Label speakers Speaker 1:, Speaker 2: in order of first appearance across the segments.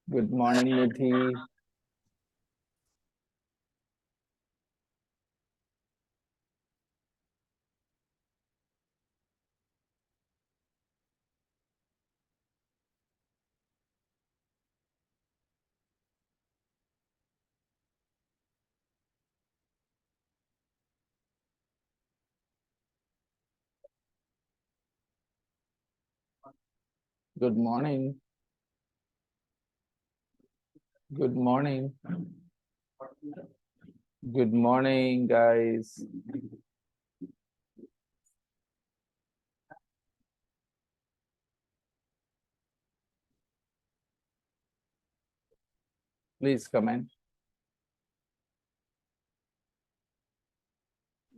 Speaker 1: Good morning, Nidhi. Good morning. Good morning. Good morning, guys. Please come in.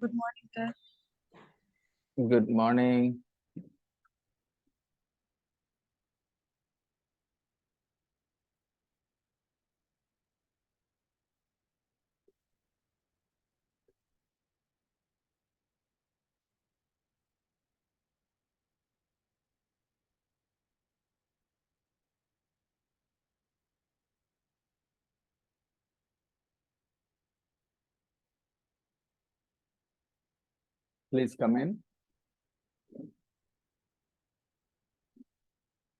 Speaker 2: Good morning, sir.
Speaker 1: Good morning. Please come in.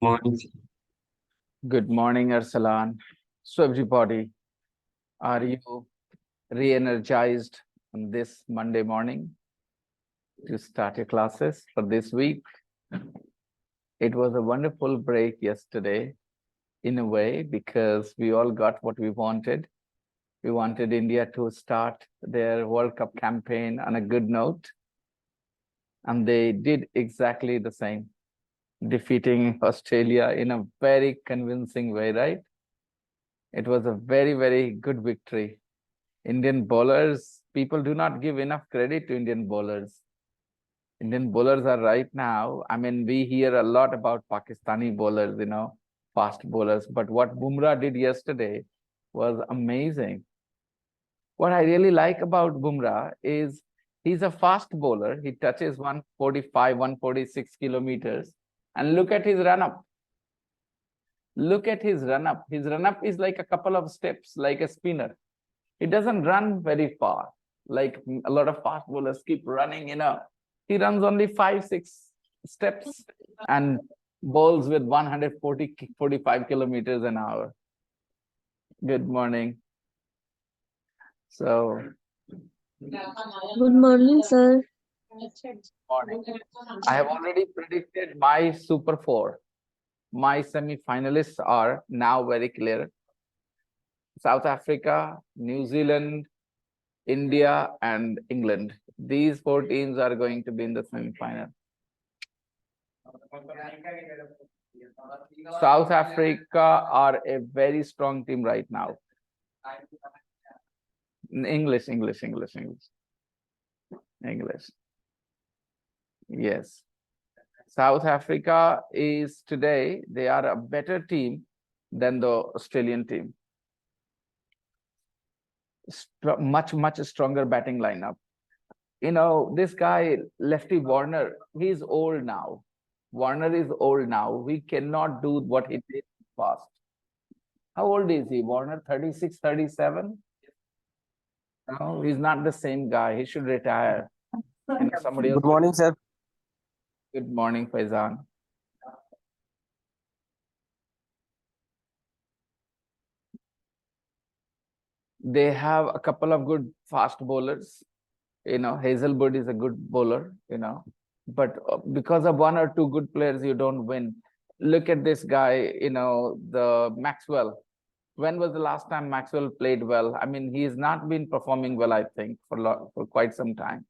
Speaker 3: Morning.
Speaker 1: Good morning, Arsalan. So, everybody, are you re-energized on this Monday morning to start your classes for this week? It was a wonderful break yesterday, in a way, because we all got what we wanted. We wanted India to start their World Cup campaign on a good note, and they did exactly the same, defeating Australia in a very convincing way, right? It was a very, very good victory. Indian bowlers, people do not give enough credit to Indian bowlers. Indian bowlers are right now, I mean, we hear a lot about Pakistani bowlers, fast bowlers, but what Bumrah did yesterday was amazing. What I really like about Bumrah is he's a fast bowler. He touches 145, 146 kilometers. And look at his run up. Look at his run up. His run up is like a couple of steps, like a spinner. He doesn't run very far, like a lot of fast bowlers keep running. He runs only 5, 6 steps and bowls with 140, 45 kilometers an hour. Good morning. So,
Speaker 2: Good morning, sir.
Speaker 1: morning. I have already predicted my Super Four. My semi-finalists are now very clear. South Africa, New Zealand, India, and England. These four teams are going to be in the semi-final. South Africa are a very strong team right now. English, English, English, English, English. Yes. South Africa is today, they are a better team than the Australian team. Much, much stronger batting lineup. This guy, Lefty Warner, he's old now. Warner is old now. He cannot do what he did fast. How old is he? Warner, 36, 37? No, he's not the same guy. He should retire. Somebody else.
Speaker 3: Good morning, sir.
Speaker 1: Good morning, Faizan. They have a couple of good fast bowlers. Hazelwood is a good bowler. But because of one or two good players, you don't win. Look at this guy, the Maxwell. When was the last time Maxwell played well? I mean, he's not been performing well, I think, for quite some time.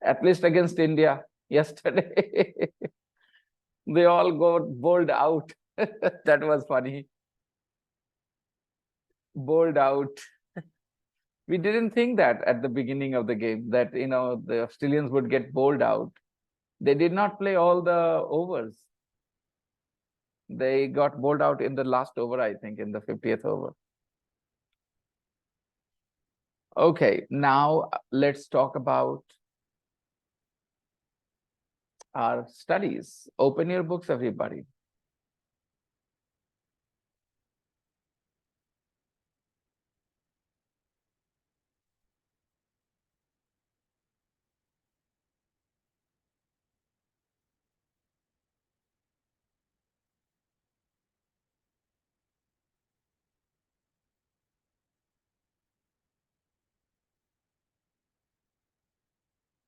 Speaker 1: At least against India yesterday. They all got bowled out. That was funny. Bowled out. We didn't think that at the beginning of the game that the Australians would get bowled out. They did not play all the overs. They got bowled out in the last over, I think, in the 50th over. Okay, now let's talk about our studies. Open your books, everybody.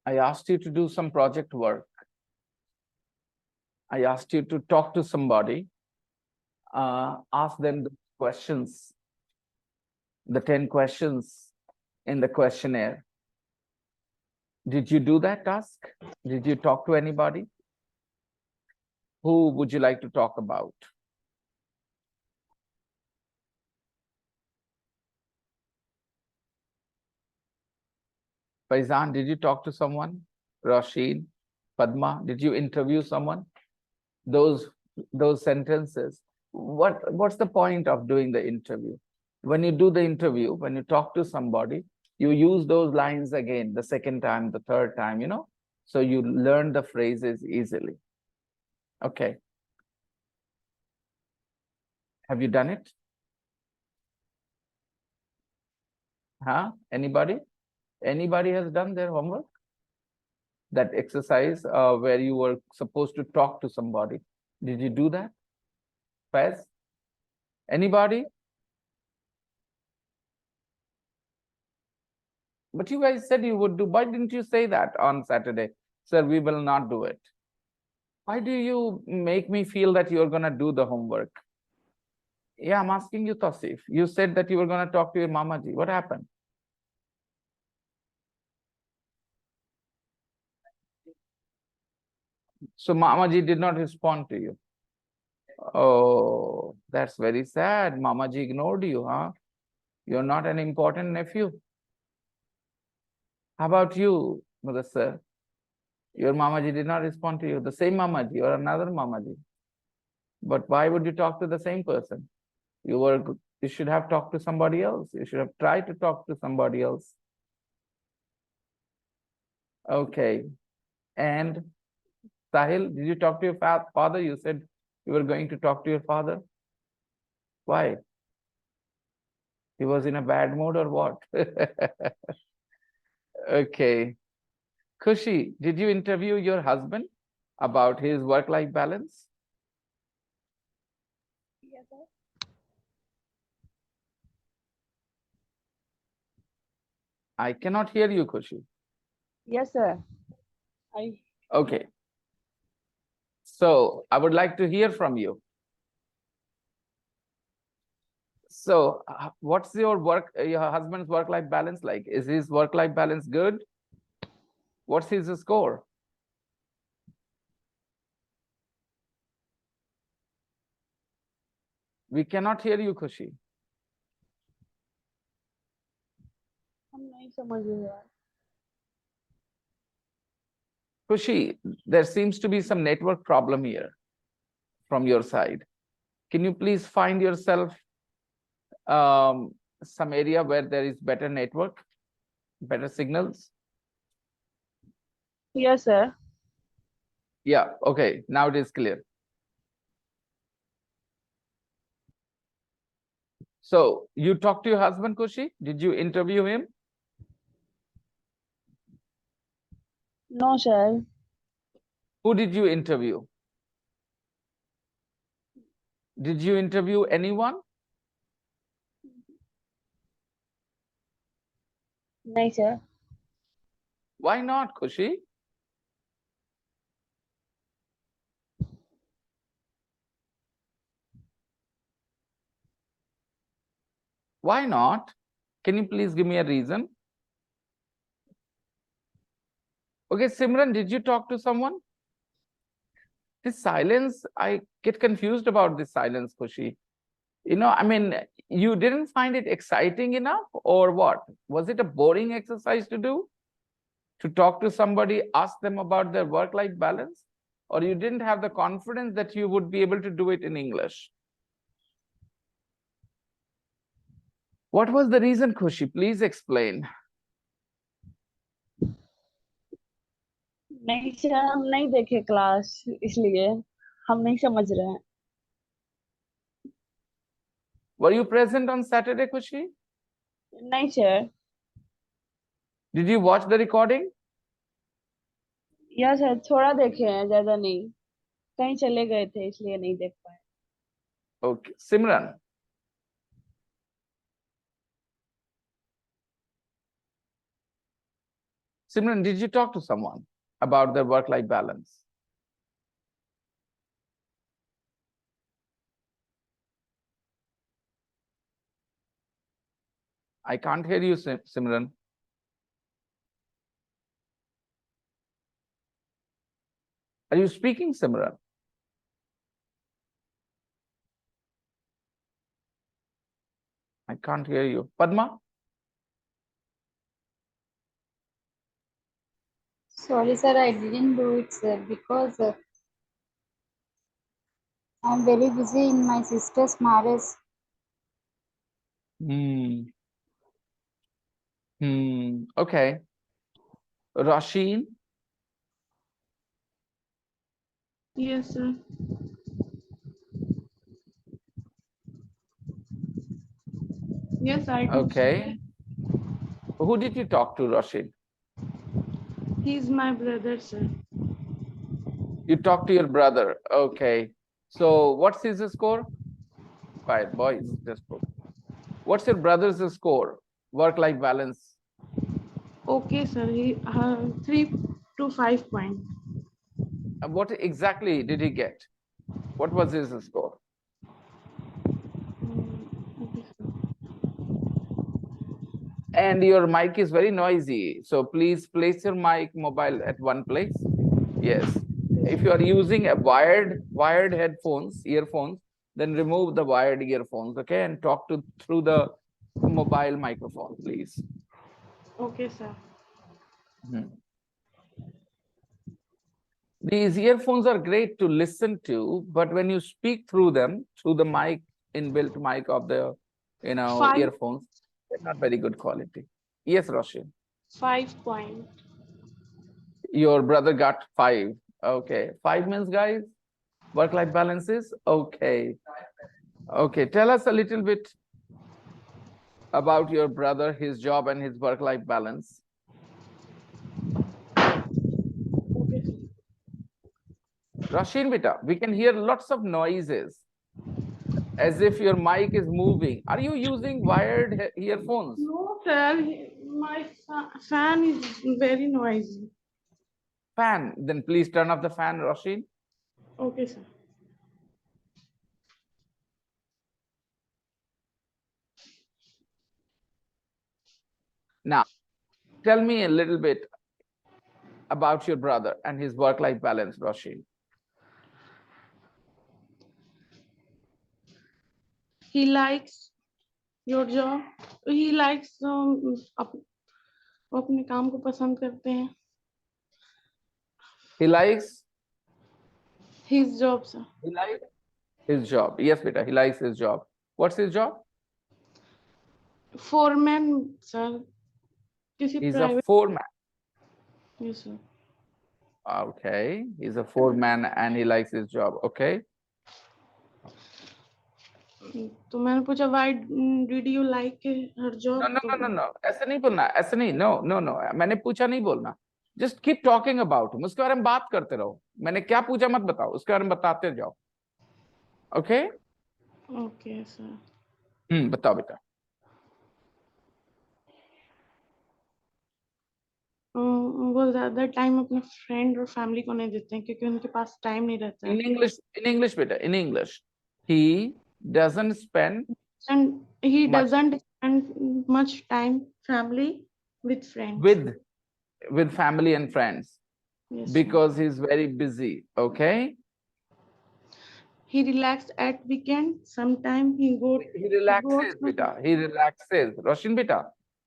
Speaker 1: I asked you to do some project work. I asked you to talk to somebody, ask them the questions, the 10 questions in the questionnaire. Did you do that task? Did you talk to anybody? Who would you like to talk about? Faizan, did you talk to someone? Rashid, Padma, did you interview someone? Those sentences. What's the point of doing the interview? When you do the interview, when you talk to somebody, you use those lines again, the second time, the third time, so you learn the phrases easily. Okay. Have you done it? Huh? Anybody? Anybody has done their homework? That exercise where you were supposed to talk to somebody. Did you do that? Faz? Anybody? But you guys said you would do. Why didn't you say that on Saturday? Sir, we will not do it. Why do you make me feel that you're going to do the homework? Yeah, I'm asking you, Tasif. You said that you were going to talk to your Mamaji. What happened? So Mamaji did not respond to you. Oh, that's very sad. Mamaji ignored you, huh? You're not an important nephew. How about you, Mudassar? Your Mamaji did not respond to you. The same Mamaji or another Mamaji. But why would you talk to the same person? You should have talked to somebody else. You should have tried to talk to somebody else. Okay. And Sahil, did you talk to your father? You said you were going to talk to your father. Why? He was in a bad mood or what? Okay. Kushi, did you interview your husband about his work-life balance?
Speaker 2: Yes, sir.
Speaker 1: I cannot hear you, Kushi.
Speaker 2: Yes, sir. I
Speaker 1: Okay. So I would like to hear from you. So what's your husband's work-life balance like? Is his work-life balance good? What's his score? We cannot hear you, Kushi.
Speaker 2: हम नहीं समझ रहे।
Speaker 1: Kushi, there seems to be some network problem here from your side. Can you please find yourself some area where there is better network, better signals?
Speaker 2: Yes, sir.
Speaker 1: Yeah, okay, now it is clear. So you talked to your husband, Kushi? Did you interview him?
Speaker 2: No, sir.
Speaker 1: Who did you interview? Did you interview anyone?
Speaker 2: नहीं, sir.
Speaker 1: Why not, Kushi? Why not? Can you please give me a reason? Okay, Simran, did you talk to someone? This silence, I get confused about this silence, Kushi. I mean, you didn't find it exciting enough or what? Was it a boring exercise to do? To talk to somebody, ask them about their work-life balance? Or you didn't have the confidence that you would be able to do it in English? What was the reason, Khushi? Please explain.
Speaker 2: नहीं sir, हम नहीं देखे class, इसलिए हम नहीं समझ रहे हैं।
Speaker 1: Were you present on Saturday, Khushi?
Speaker 2: नहीं sir.
Speaker 1: Did you watch the recording?
Speaker 2: Yes sir, थोड़ा देखे हैं, ज्यादा नहीं। कहीं चले गए थे इसलिए नहीं देख पाए।
Speaker 1: Okay. Simran. Simran, did you talk to someone about their work-life balance? I can't hear you, Simran. Are you speaking, Simran? I can't hear you. Padma?
Speaker 3: Sorry, sir, I didn't do it, sir, because I'm very busy in my sister's marriage.
Speaker 1: Hmm. Okay. Rasheen?
Speaker 2: Yes, sir. Yes, I do, sir.
Speaker 1: Okay. Who did you talk to, Rasheen?
Speaker 2: He's my brother, sir.
Speaker 1: You talked to your brother. Okay. So what's his score? Quiet, boys, just spoke. What's your brother's score? Work-life balance.
Speaker 2: Okay, sir. He 3 to 5 point.
Speaker 1: And what exactly did he get? What was his score?
Speaker 2: Okay, sir.
Speaker 1: And your mic is very noisy. So please place your mic mobile at one place. Yes. If you are using a wired headphones, earphones, then remove the wired earphones, okay? And talk to through the mobile microphone, please.
Speaker 2: Okay, sir.
Speaker 1: Mhm. These earphones are great to listen to, but when you speak through them, through the mic, inbuilt mic of the,
Speaker 2: Five
Speaker 1: earphones, they're not very good quality. Yes, Roshan.
Speaker 2: 5 point.
Speaker 1: Your brother got 5. Okay. 5 means, guys, work-life balance is okay. Okay. Tell us a little bit about your brother, his job, and his work-life balance.
Speaker 2: Okay, sir.
Speaker 1: Roshan, beta, we can hear lots of noises as if your mic is moving. Are you using wired earphones?
Speaker 2: No, sir. My fan is very noisy.
Speaker 1: Fan? Then please turn off the fan, Roshan.
Speaker 2: Okay, sir.
Speaker 1: Now, tell me a little bit about your brother and his work-life balance, Roshan.
Speaker 2: He likes your job. He likes वो अपने काम को पसंद करते हैं.
Speaker 1: He likes
Speaker 2: His job, sir.
Speaker 1: he likes his job. Yes, beta, he likes his job. What's his job?
Speaker 2: Foreman, sir. किसी
Speaker 1: He's a
Speaker 2: private.
Speaker 1: foreman.
Speaker 2: Yes, sir.
Speaker 1: Okay, he's a foreman and he likes his job. Okay.
Speaker 2: तो मैंने पूछा why did you like her
Speaker 1: No,
Speaker 2: job?
Speaker 1: no,
Speaker 2: तो
Speaker 1: no, no, no. ऐसे नहीं बोलना. ऐसे नहीं. No, no, no. मैंने पूछा नहीं बोलना. Just keep talking about him. उसके बारे में बात करते रहो. मैंने क्या पूछा मत बताओ. उसके बारे में बताते जाओ. Okay?
Speaker 2: Okay, sir.
Speaker 1: बताओ बेटा.
Speaker 2: वो ज्यादा टाइम अपने फ्रेंड और फैमिली को नहीं देते हैं क्योंकि उनके पास टाइम नहीं रहता है.
Speaker 1: In English, बेटा. In English. He doesn't spend
Speaker 2: And he
Speaker 1: much
Speaker 2: doesn't spend much time family with friends.
Speaker 1: with family and friends
Speaker 2: Yes, sir.
Speaker 1: because he's very busy. Okay?
Speaker 2: He relaxed at weekend. Sometime he goes
Speaker 1: He relaxes,
Speaker 2: to.
Speaker 1: beta. He relaxes. Roshan, beta.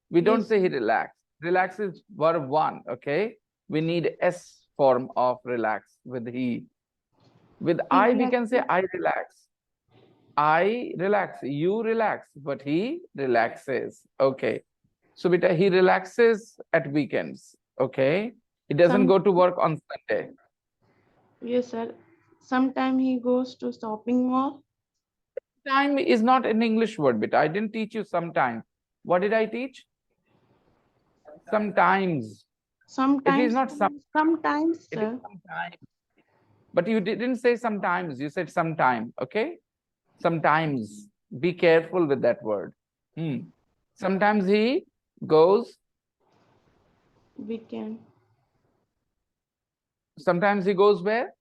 Speaker 1: We don't
Speaker 2: Yes,
Speaker 1: say he relax. Relax is verb 1. Okay? We need S form of relax with he. With
Speaker 2: he
Speaker 1: I, we can say
Speaker 2: relaxes.
Speaker 1: I relax. I relax. You relax. But he relaxes. Okay. So, beta, he relaxes at weekends. Okay? He doesn't
Speaker 2: Some
Speaker 1: go to work on Sunday.
Speaker 2: Yes, sir. Sometime he goes to shopping mall.
Speaker 1: Time is not an English word, beta. I didn't teach you sometime. What did I teach? Sometimes. It is
Speaker 2: Sometimes,
Speaker 1: not some.
Speaker 2: sometimes,
Speaker 1: It is
Speaker 2: sir.
Speaker 1: sometime. But you didn't say sometimes. You said sometime. Okay? Sometimes. Be careful with that word. Sometimes he goes
Speaker 2: weekend,
Speaker 1: Sometimes he goes where?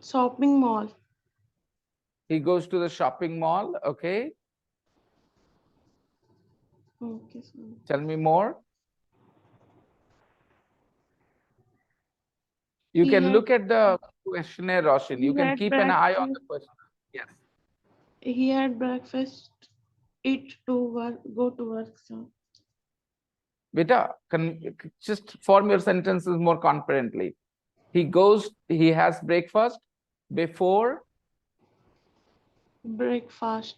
Speaker 2: shopping mall,
Speaker 1: He goes to the shopping mall. Okay.
Speaker 2: okay, sir.
Speaker 1: Tell me more. You
Speaker 2: He
Speaker 1: can
Speaker 2: had
Speaker 1: look at the questionnaire, Roshan. You
Speaker 2: he
Speaker 1: can
Speaker 2: had
Speaker 1: keep an eye on the
Speaker 2: breakfast.
Speaker 1: question. Yes.
Speaker 2: He had breakfast, eat to work, go to work, sir.
Speaker 1: Beta, just form your sentences more confidently. He has breakfast before.
Speaker 2: Breakfast.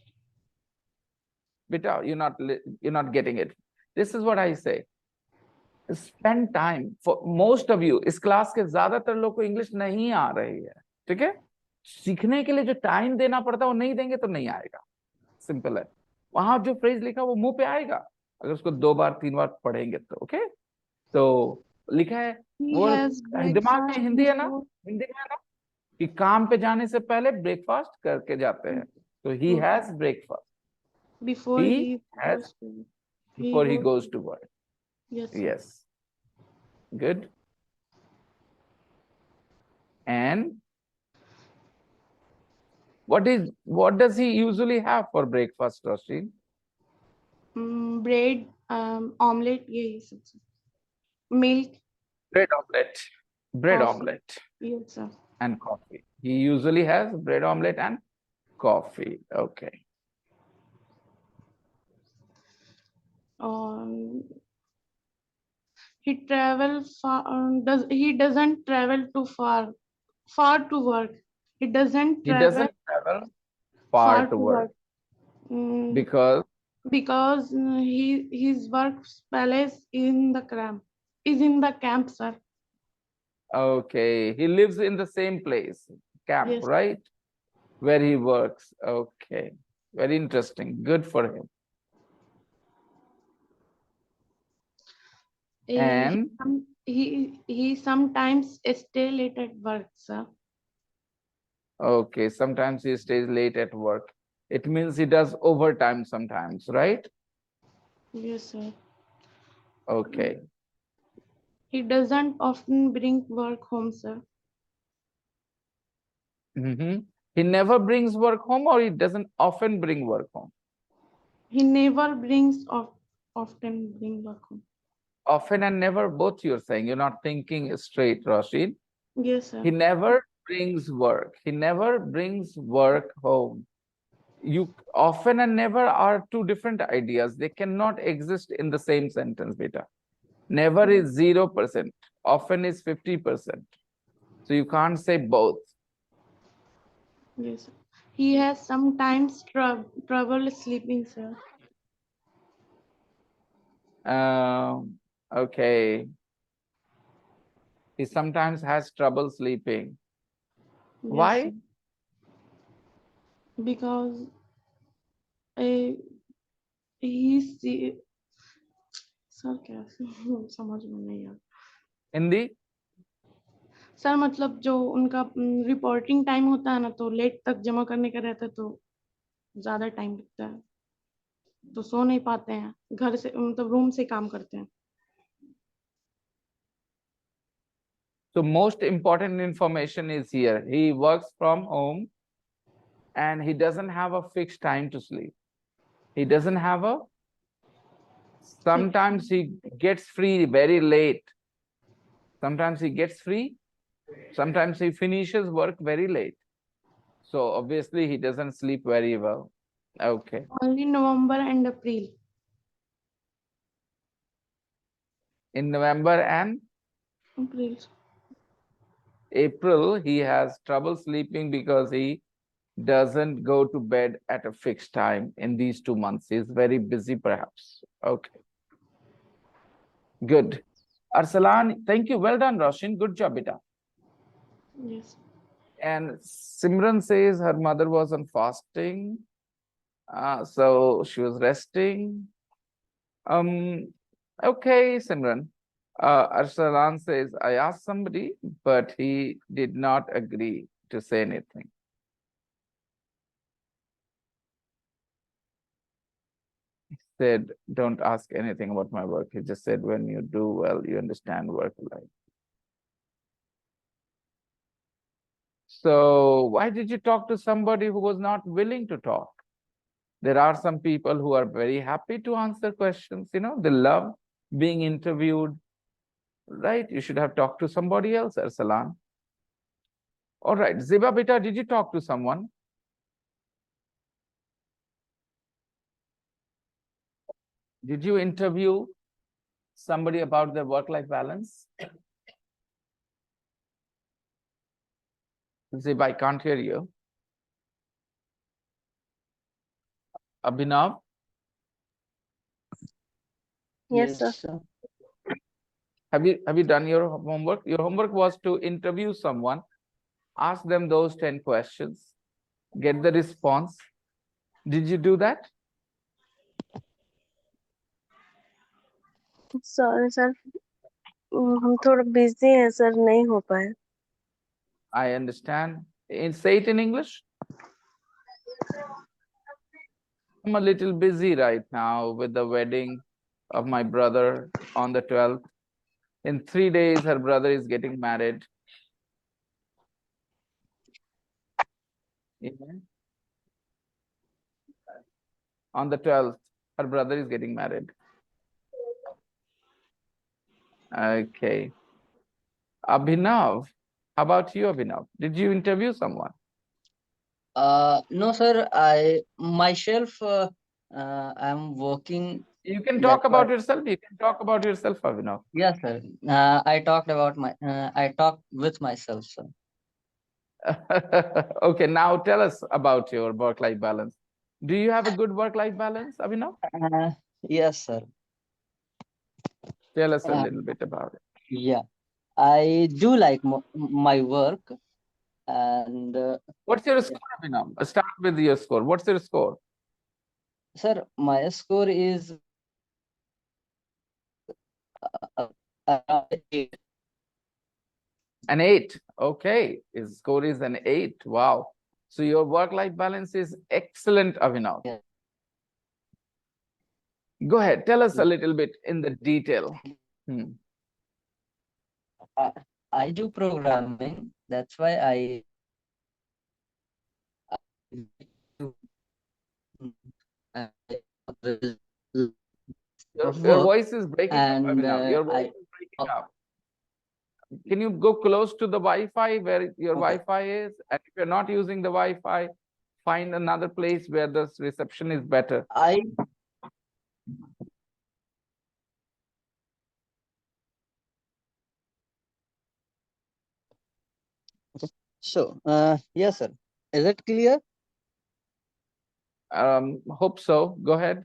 Speaker 1: Beta, you're not getting it. This is what I say. Spend time. For most of you, इस class के ज्यादातर लोग को English नहीं आ रही है, ठीक है? सीखने के लिए जो टाइम देना पड़ता है वो नहीं देंगे तो नहीं आएगा. सिंपल है. वहां जो फ्रेज लिखा वो मुंह पे आएगा अगर उसको 2 बार 3 बार पढ़ेंगे तो. ओके, तो लिखा है
Speaker 2: He
Speaker 1: वो
Speaker 2: has
Speaker 1: दिमाग में
Speaker 2: breakfast
Speaker 1: हिंदी है ना,
Speaker 2: before.
Speaker 1: हिंदी में है ना कि काम पे जाने से पहले ब्रेकफास्ट करके जाते हैं. तो he has breakfast.
Speaker 2: Before
Speaker 1: He
Speaker 2: he
Speaker 1: has
Speaker 2: goes to
Speaker 1: before he
Speaker 2: goes
Speaker 1: goes to work.
Speaker 2: yes, sir.
Speaker 1: Yes. Good. And what does he usually have for breakfast, Roshi?
Speaker 2: Bread, omelette, यही सब sir. Milk,
Speaker 1: Bread omelette. Bread
Speaker 2: coffee.
Speaker 1: omelette
Speaker 2: Yes, sir.
Speaker 1: and coffee. He usually has bread omelette and coffee. Okay.
Speaker 2: Um, he travel far. He doesn't travel too far to work. He doesn't
Speaker 1: He
Speaker 2: travel
Speaker 1: doesn't travel
Speaker 2: far
Speaker 1: far to
Speaker 2: to
Speaker 1: work
Speaker 2: work. Mm,
Speaker 1: because
Speaker 2: because his workplace is in the camp, sir.
Speaker 1: okay, he lives in the same place, camp,
Speaker 2: Yes.
Speaker 1: right? Where he works. Okay. Very interesting. Good for him. And
Speaker 2: He sometimes stay late at work, sir.
Speaker 1: okay, sometimes he stays late at work. It means he does overtime sometimes, right?
Speaker 2: Yes, sir.
Speaker 1: Okay.
Speaker 2: He doesn't often bring work home, sir.
Speaker 1: He never brings work home, or he doesn't often bring work home?
Speaker 2: He never brings often bring work home.
Speaker 1: Often and never, both you're saying. You're not thinking straight, Rashid.
Speaker 2: Yes, sir.
Speaker 1: He never brings work. He never brings work home. You often and never are two different ideas. They cannot exist in the same sentence, beta. Never is 0%. Often is 50%. So you can't say both.
Speaker 2: Yes, sir. He has sometimes trouble sleeping, sir.
Speaker 1: Okay. He sometimes has trouble sleeping.
Speaker 2: Yes,
Speaker 1: Why?
Speaker 2: sir. Because he see sir क्या समझ में नहीं आ
Speaker 1: Hindi?
Speaker 2: Sir मतलब जो उनका reporting time होता है ना तो लेट तक जमा करने का रहता है तो ज्यादा टाइम लगता है तो सो नहीं पाते हैं घर से मतलब रूम से काम करते हैं.
Speaker 1: So most important information is here. He works from home and he doesn't have a fixed time to sleep. He doesn't have a, sometimes he gets free very late. Sometimes he gets free. Sometimes he finishes work very late. So obviously he doesn't sleep very well. Okay.
Speaker 2: Only November and April.
Speaker 1: In November and April, he has trouble sleeping because he doesn't go to bed at a fixed time in these 2 months. He's very busy, perhaps. Okay. Good. Arsalan, thank you. Well done, Roshan. Good job, beta.
Speaker 2: Yes.
Speaker 1: And Simran says her mother was on fasting. So she was resting. Okay, Simran. Arsalan says, I asked somebody, but he did not agree to say anything. said, don't ask anything about my work. He just said, when you do well, you understand work life. So why did you talk to somebody who was not willing to talk? There are some people who are very happy to answer questions. They love being interviewed, right? You should have talked to somebody else, Arsalan. All right, Ziba Beta, did you talk to someone? Did you interview somebody about their work-life balance? Ziba, I can't hear you. Abhinav?
Speaker 4: Yes, sir.
Speaker 1: Have you done your homework? Your homework was to interview someone, ask them those 10 questions, get the response. Did you do that?
Speaker 4: Sorry sir, हम थोड़ा busy हैं sir, नहीं हो पाए.
Speaker 1: I understand. Say it in English. I'm a little busy right now with the wedding of my brother on the 12th. In 3 days, her brother is getting married. Amen. On the 12th, her brother is getting married. Okay. Abhinav, how about you, Abhinav? Did you interview someone?
Speaker 5: No, sir. I myself, I'm working.
Speaker 1: You can
Speaker 5: That's
Speaker 1: talk about
Speaker 5: why.
Speaker 1: yourself. You can talk about yourself, Abhinav.
Speaker 5: Yes, sir. I talked about my. I talked with myself, sir.
Speaker 1: Okay, now tell us about your work-life balance. Do you have a good work-life balance, Abhinav?
Speaker 5: Yes, sir.
Speaker 1: Tell us a
Speaker 5: Uh,
Speaker 1: little bit about it.
Speaker 5: yeah, I do like my work, and
Speaker 1: What's your score, Abhinav? Start with your score. What's your score?
Speaker 5: sir, my score is around 8.
Speaker 1: An 8. Okay, his score is an 8. Wow. So your work-life balance is excellent, Abhinav.
Speaker 5: Yeah.
Speaker 1: Go ahead. Tell us a little bit in the detail.
Speaker 5: I do programming. That's why I
Speaker 1: Your voice is breaking up,
Speaker 5: and
Speaker 1: Abhinav. Your voice is breaking up. Can you go close to the Wi-Fi where your
Speaker 5: Okay.
Speaker 1: Wi-Fi is? And if you're not using the Wi-Fi, find another place where the reception is better.
Speaker 5: So, yes, sir. Is it clear?
Speaker 1: Hope so. Go ahead.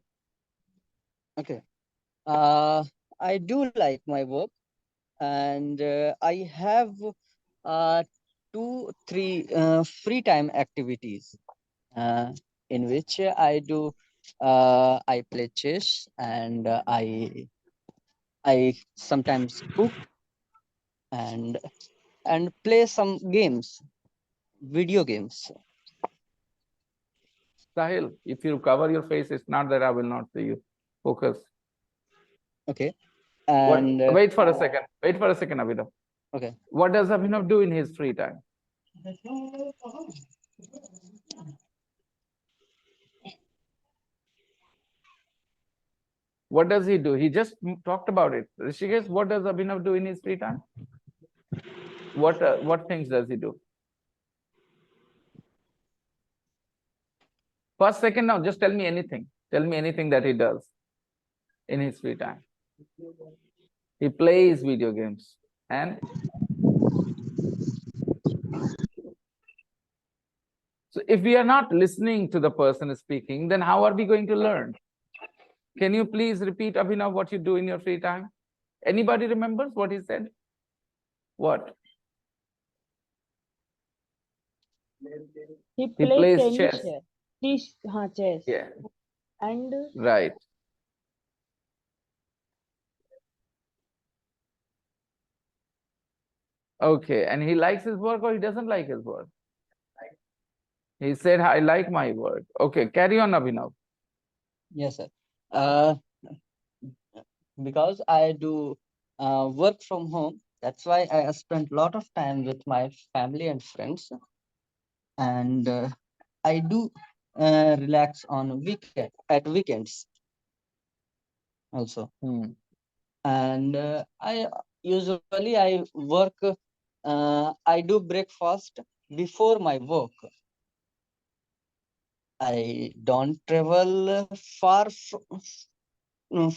Speaker 5: Okay. I do like my work, and I have 2, 3 free time activities in which I do. I play chess, and I sometimes cook and play some games, video games.
Speaker 1: Sahil, if you cover your face, it's not that I will not see you. Focus.
Speaker 5: Okay.
Speaker 1: What?
Speaker 5: And
Speaker 1: Wait for a second. Wait for a second, Abhinav.
Speaker 5: okay.
Speaker 1: What does Abhinav do in his free time? What does he do? He just talked about it. Rishikesh, what does Abhinav do in his free time? What things does he do? First, second, now, just tell me anything. Tell me anything that he does in his free time. He plays video games. And so if we are not listening to the person speaking, then how are we going to learn? Can you please repeat, Abhinav, what you do in your free time? Anybody remembers what he said? What?
Speaker 6: He
Speaker 1: He
Speaker 6: plays
Speaker 1: plays
Speaker 6: tennis
Speaker 1: chess.
Speaker 6: here. Chess.
Speaker 1: Yeah.
Speaker 6: And
Speaker 1: Right. Okay. And he likes his work or he doesn't like his work? He said, I like my work. Okay. Carry on, Abhinav.
Speaker 5: Yes, sir. Uh, because I do work from home. That's why I spend a lot of time with my family and friends, and I do relax on weekends also.
Speaker 1: Hmm.
Speaker 5: And I usually I work. I do breakfast before my work. I don't travel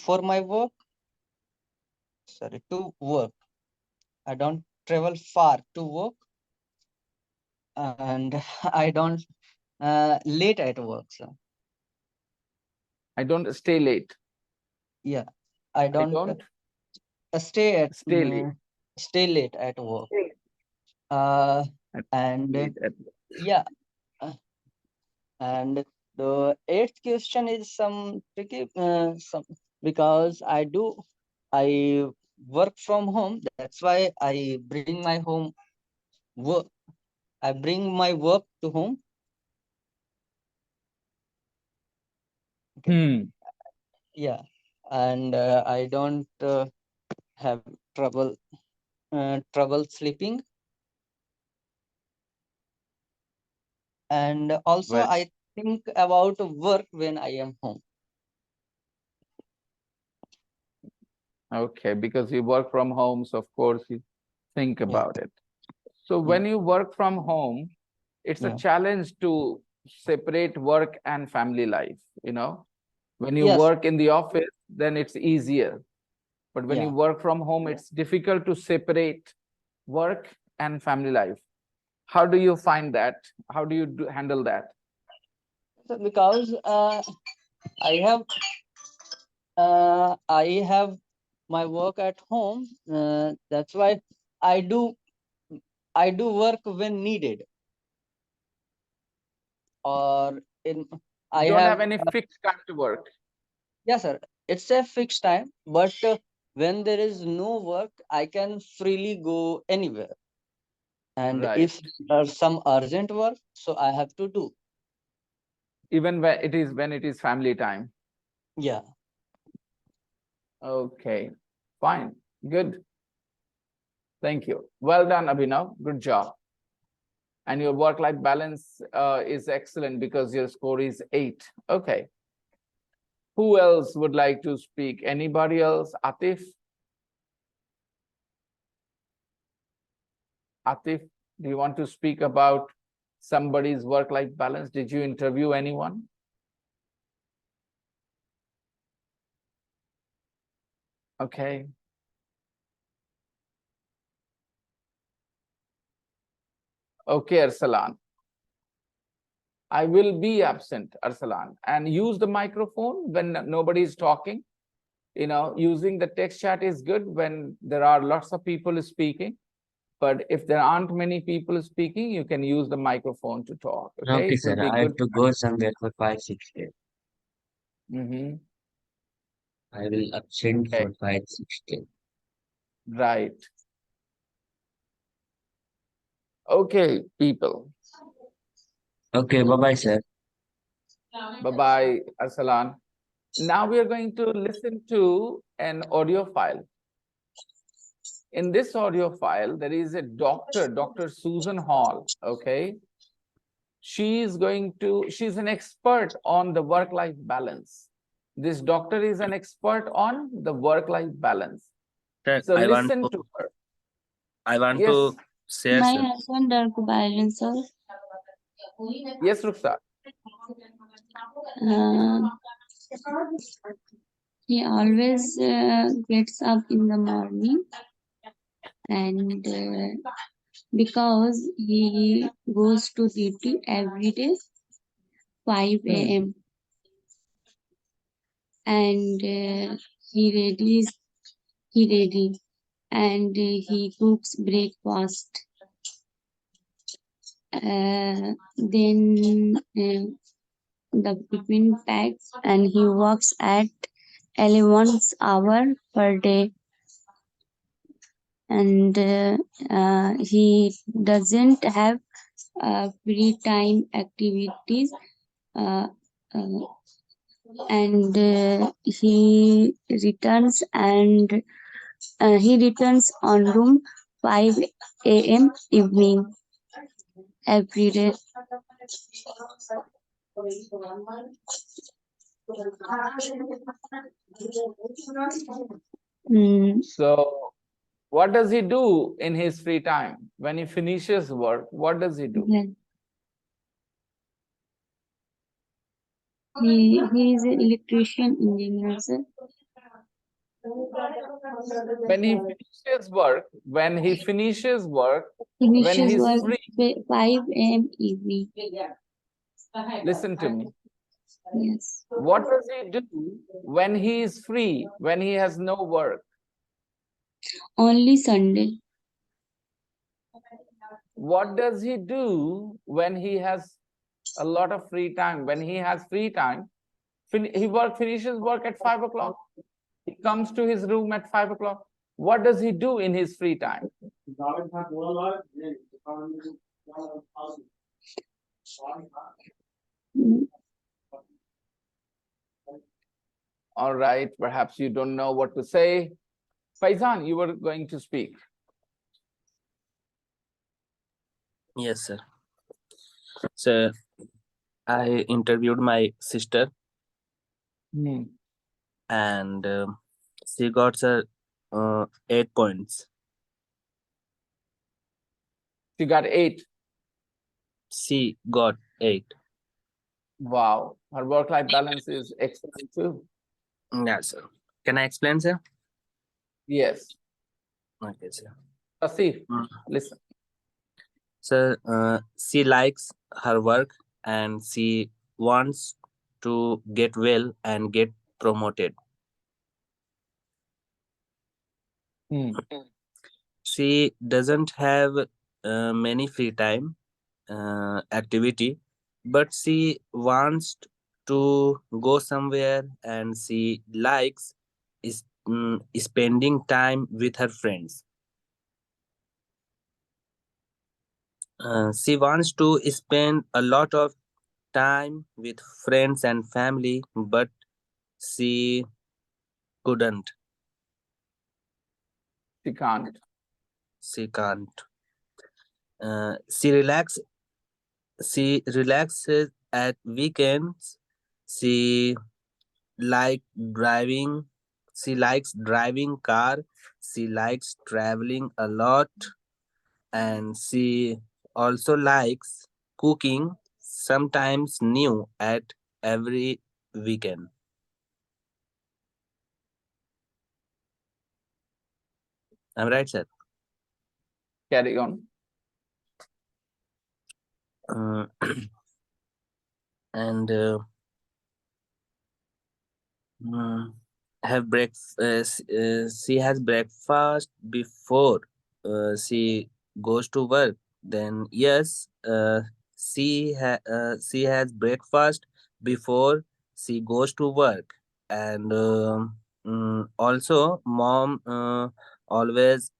Speaker 5: for my work. Sorry, to work. I don't travel far to work, and I don't late at work. So
Speaker 1: I don't stay late.
Speaker 5: yeah, I
Speaker 1: I
Speaker 5: don't
Speaker 1: don't stay late.
Speaker 5: stay late at work. Uh,
Speaker 1: I
Speaker 5: and
Speaker 1: late at
Speaker 5: yeah, uh, and the eighth question is some tricky, some because I work from home. That's why I bring my home work. I bring my work to home. Okay.
Speaker 1: Hmm.
Speaker 5: Yeah, and I don't have trouble trouble sleeping, and also
Speaker 1: Well,
Speaker 5: I think about work when I am home.
Speaker 1: okay, because you work from home, so of course you think
Speaker 5: Yeah,
Speaker 1: about it. So
Speaker 5: yeah,
Speaker 1: when you work from home, it's a
Speaker 5: yeah.
Speaker 1: challenge to separate work and family life, you know. When you
Speaker 5: Yes,
Speaker 1: work in the office, then it's easier. But when you
Speaker 5: yeah.
Speaker 1: work from home, it's difficult to separate work and family life. How do you find that? How do you handle that?
Speaker 5: So because I have my work at home. That's why I do I do work when needed, or in
Speaker 1: You
Speaker 5: I
Speaker 1: don't have
Speaker 5: have
Speaker 1: any fixed time to work,
Speaker 5: yes, sir. It's a fixed time, but when there is no work, I can freely go anywhere. And
Speaker 1: right?
Speaker 5: if there's some urgent work, so I have to do.
Speaker 1: Even when it is family time.
Speaker 5: Yeah.
Speaker 1: Okay, fine, good. Thank you. Well done, Abhinav. Good job. And your work-life balance is excellent because your score is 8. Okay. Who else would like to speak? Anybody else? Atif? Atif, do you want to speak about somebody's work-life balance? Did you interview anyone? Okay. Okay, Arsalan. I will be absent, Arsalan, and use the microphone when nobody is talking. You know, using the text chat is good when there are lots of people speaking. But if there aren't many people speaking, you can use the microphone to talk. Okay,
Speaker 7: Okay,
Speaker 1: it will
Speaker 7: sir.
Speaker 1: be
Speaker 7: I have
Speaker 1: good.
Speaker 7: to go somewhere for 5-6 days. I will absent
Speaker 1: Okay,
Speaker 7: for 5-6 days.
Speaker 1: right. Okay, people.
Speaker 7: Okay, bye-bye, sir.
Speaker 1: Bye-bye, Arsalan. Now we are going to listen to an audio file. In this audio file, there is a doctor, Dr. Susan Hall, okay? She's an expert on the work-life balance. This doctor is an expert on the work-life balance.
Speaker 7: Sir,
Speaker 1: So listen to her.
Speaker 7: I want
Speaker 1: Yes,
Speaker 7: to share,
Speaker 8: My
Speaker 7: sir.
Speaker 8: husband work balance, sir.
Speaker 1: yes, Rukhsar.
Speaker 8: Uh, he always gets up in the morning, and because he goes to duty every day 5 a.m. and he ready and he cooks breakfast. Then the tiffin packs and he works at 11 hour per day, and he doesn't have free time activities. Uh, uh, and he returns on room 5 a.m. evening every day. Mm,
Speaker 1: So what does he do in his free time? When he finishes work, what does he do?
Speaker 8: yeah. He is an electrician engineer, sir.
Speaker 1: When he finishes work, when he's
Speaker 8: Finishes work
Speaker 1: free,
Speaker 8: 5 a.m. evening.
Speaker 1: listen to me.
Speaker 8: Yes.
Speaker 1: What does he do when he is free, when he has no work?
Speaker 8: Only Sunday.
Speaker 1: What does he do when he has a lot of free time? When he has free time, finishes work at 5 o'clock. He comes to his room at 5 o'clock. What does he do in his free time?
Speaker 8: Mm,
Speaker 1: All right, perhaps you don't know what to say. Faizan, you were going to speak.
Speaker 7: Yes, sir. So I interviewed my sister, and she got her 8 points.
Speaker 1: She got 8.
Speaker 7: She got 8.
Speaker 1: Wow, her work-life balance is excellent too.
Speaker 7: Yeah, sir. Can I explain, sir?
Speaker 1: Yes.
Speaker 7: Okay, sir.
Speaker 1: Asif,
Speaker 7: Mm.
Speaker 1: listen.
Speaker 7: So she likes her work and she wants to get well and get promoted. She doesn't have many free time activity, but she wants to go somewhere and she likes spending time with her friends. She wants to spend a lot of time with friends and family, but she couldn't.
Speaker 1: She can't.
Speaker 7: She can't. She relaxes at weekends. She like driving. She likes driving car. She likes traveling a lot, and she also likes cooking, sometimes new at every weekend. I'm right, sir.
Speaker 1: Carry on.
Speaker 7: Uh, and mm, have breakfast. She has breakfast before she goes to work. Then yes, she has breakfast before she goes to work, and also mom always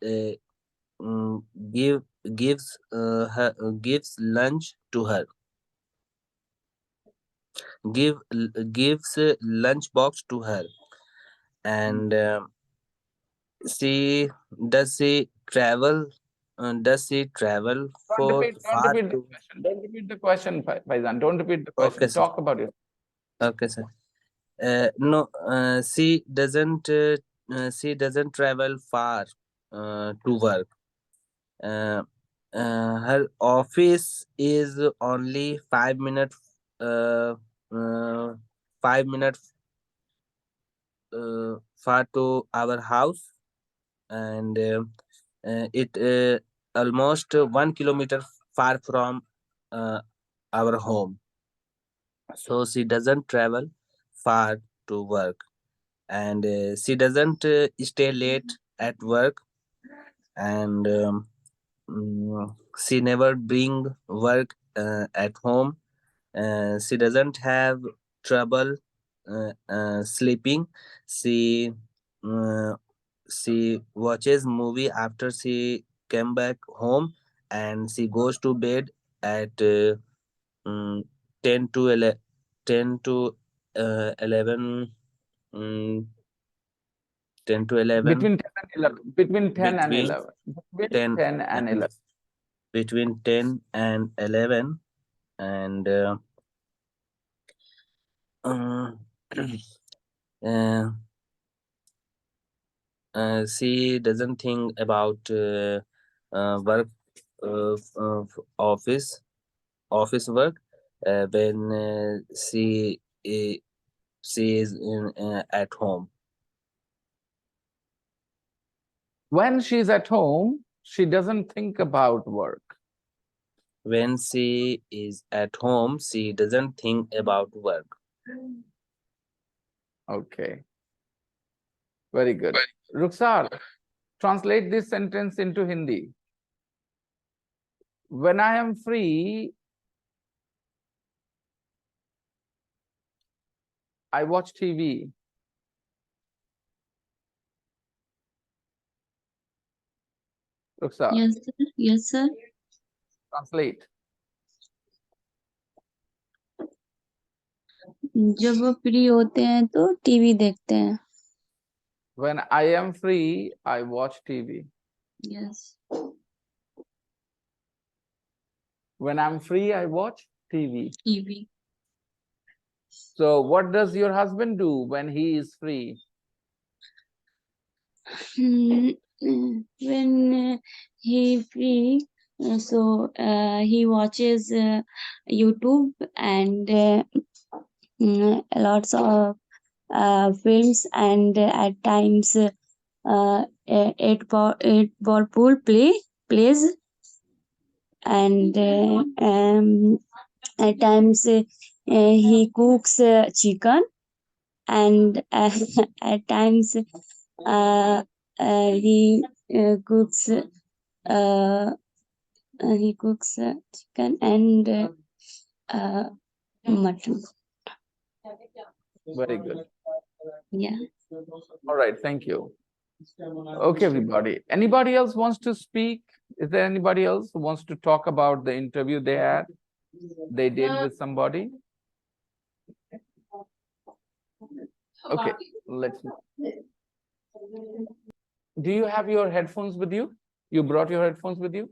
Speaker 7: mm, give gives lunch to her. Gives lunch box to her, and she she travel does she travel for
Speaker 1: Don't
Speaker 7: far
Speaker 1: repeat the
Speaker 7: to.
Speaker 1: question. Don't repeat the question, Faizan. Don't repeat the
Speaker 7: Okay,
Speaker 1: question.
Speaker 7: sir.
Speaker 1: Talk about it.
Speaker 7: Okay, sir. No, she doesn't travel far to work. uh, Her office is only 5 minutes, uh, uh, 5 minutes far to our house, and it almost 1 kilometer far from uh, our home. So she doesn't travel far to work, and she doesn't stay late at work, and she never bring work at home. She doesn't have trouble sleeping. She uh, she watches movie after she came back home, and she goes to bed at mm, 10 to 11, 10 to 11, 10 to 11.
Speaker 1: Between 10 and 11. Between 10 and
Speaker 7: Between
Speaker 1: 11. Between
Speaker 7: 10
Speaker 1: 10 and
Speaker 7: and
Speaker 1: 11.
Speaker 7: between 10 and 11, and uh, she doesn't think about work, office work when she is at home.
Speaker 1: When she's at home, she doesn't think about work.
Speaker 7: When she is at home, she doesn't think about work.
Speaker 1: Okay. Very good. Rukhsar, translate this sentence into Hindi. When I am free, I watch TV. Rukhsar,
Speaker 8: Yes, sir. Yes, sir.
Speaker 1: translate.
Speaker 8: जब वो free होते हैं तो TV देखते हैं.
Speaker 1: When I am free, I watch TV.
Speaker 8: Yes.
Speaker 1: When I'm free, I watch TV.
Speaker 8: TV.
Speaker 1: So what does your husband do when he is free?
Speaker 8: When he free, so he watches YouTube and lots of films, and at times eight ball pool plays, and at times he cooks chicken, and at times he cooks chicken and mutton.
Speaker 1: Very good.
Speaker 8: Yeah.
Speaker 1: All right, thank you. Okay, everybody. Anybody else wants to speak? Is there anybody else who wants to talk about the interview they had? They did with somebody? Okay, let's. Do you have your headphones with you? You brought your headphones with you?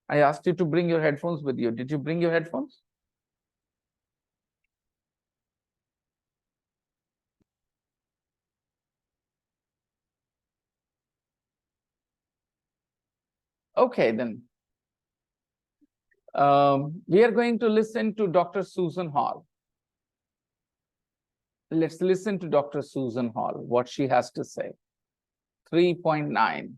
Speaker 1: I asked you to bring your headphones with you. Did you bring your headphones? Okay, then. We are going to listen to Dr. Susan Hall. Let's listen to Dr. Susan Hall, what she has to say. 3.9.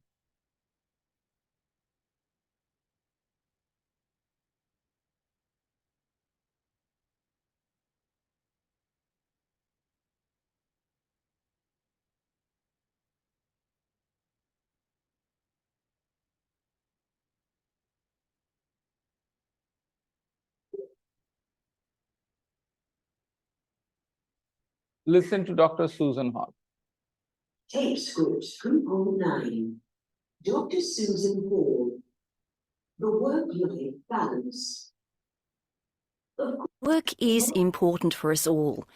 Speaker 1: Listen to Dr. Susan Hall.
Speaker 9: Tape script 3.9. Dr. Susan Hall. The work-life balance.
Speaker 10: Work is important for us all.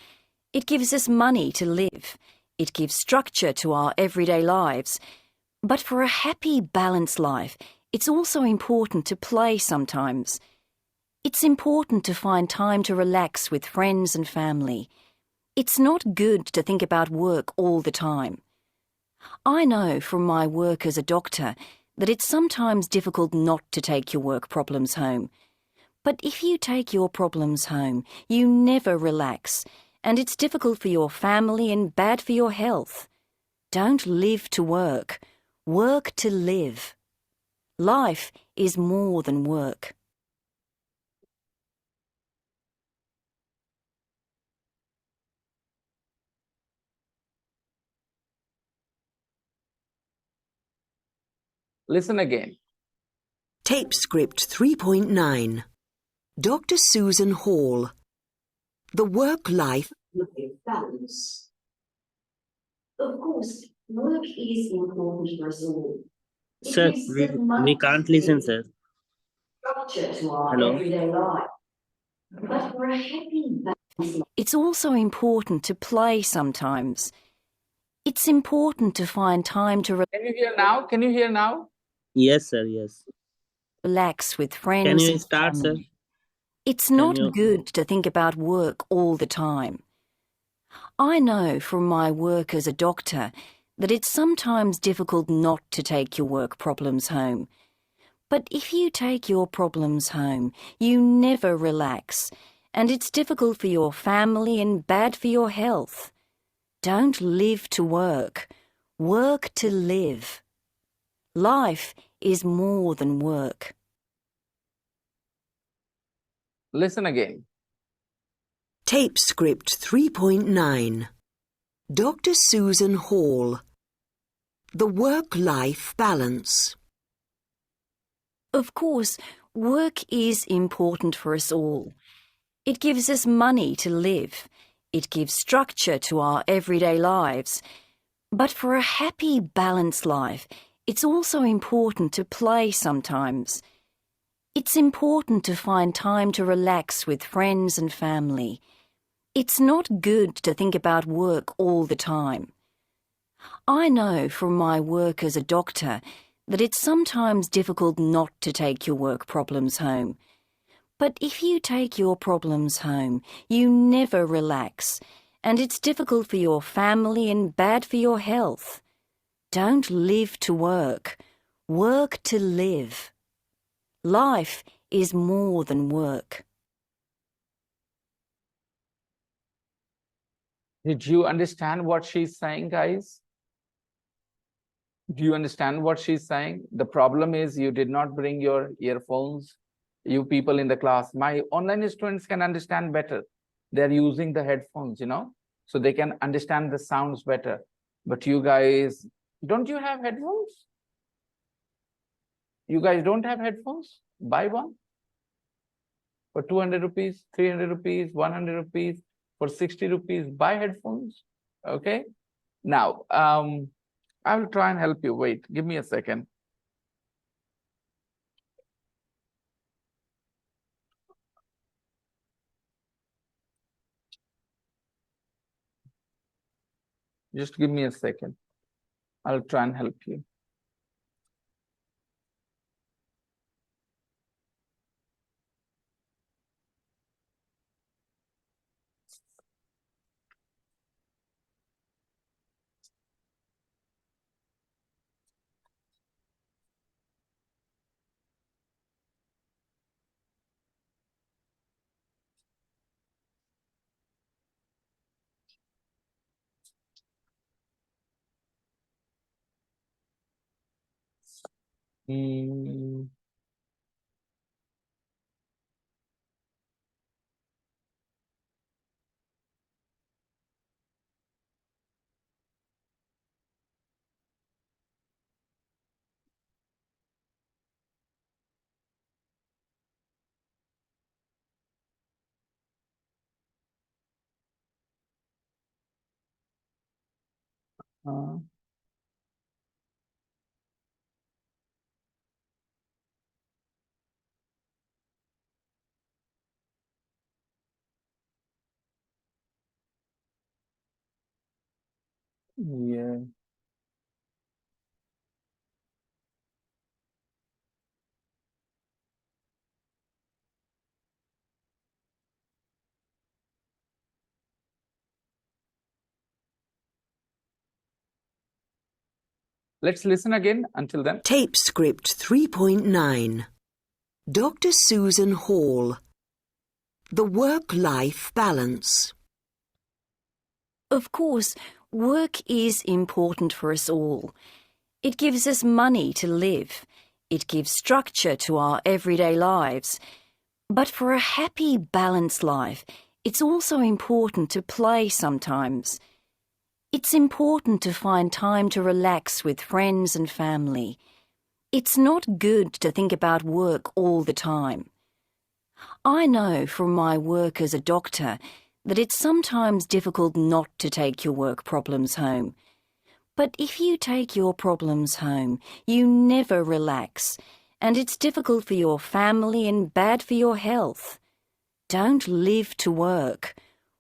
Speaker 10: It gives us money to live. It gives structure to our everyday lives. But for a happy, balanced life, it's also important to play sometimes. It's important to find time to relax with friends and family. It's not good to think about work all the time. I know from my work as a doctor that it's sometimes difficult not to take your work problems home. But if you take your problems home, you never relax, and it's difficult for your family and bad for your health. Don't live to work. Work to live. Life is more than work.
Speaker 1: Listen again.
Speaker 9: Tape script 3.9. Dr. Susan Hall. The work-life balance. Of course, work is important for us all.
Speaker 7: Sir, we can't listen, sir.
Speaker 9: Structure to our
Speaker 7: Hello.
Speaker 9: everyday life. But for a happy
Speaker 10: It's also important to play sometimes. It's important to find time to
Speaker 1: Can you hear now? Can you hear now?
Speaker 7: Yes, sir. Yes.
Speaker 10: relax with
Speaker 7: Can
Speaker 10: friends
Speaker 7: you
Speaker 10: and
Speaker 7: start, sir?
Speaker 10: family. It's
Speaker 7: Can
Speaker 10: not
Speaker 7: you?
Speaker 10: good to think about work all the time. I know from my work as a doctor that it's sometimes difficult not to take your work problems home. But if you take your problems home, you never relax, and it's difficult for your family and bad for your health. Don't live to work. Work to live. Life is more than work.
Speaker 1: Listen again.
Speaker 9: Tape script 3.9. Dr. Susan Hall. The work-life balance.
Speaker 10: Of course, work is important for us all. It gives us money to live. It gives structure to our everyday lives. But for a happy, balanced life, it's also important to play sometimes. It's important to find time to relax with friends and family. It's not good to think about work all the time. I know from my work as a doctor that it's sometimes difficult not to take your work problems home. But if you take your problems home, you never relax, and it's difficult for your family and bad for your health. Don't live to work. Work to live. Life is more than work.
Speaker 1: Did you understand what she's saying, guys? Do you understand what she's saying? The problem is you did not bring your earphones. You people in the class, my online students can understand better. They're using the headphones, so they can understand the sounds better. But you guys, don't you have headphones? You guys don't have headphones? Buy one for 200 rupees, 300 rupees, 100 rupees, for 60 rupees, buy headphones. Okay. Now, I will try and help you. Wait, give me a second. Just give me a second. I'll try and help you. Hmm. Uh, yeah. Let's listen again until then.
Speaker 9: Tape script 3.9. Dr. Susan Hall. The work-life balance.
Speaker 10: Of course, work is important for us all. It gives us money to live. It gives structure to our everyday lives. But for a happy, balanced life, it's also important to play sometimes. It's important to find time to relax with friends and family. It's not good to think about work all the time. I know from my work as a doctor that it's sometimes difficult not to take your work problems home. But if you take your problems home, you never relax, and it's difficult for your family and bad for your health. Don't live to work.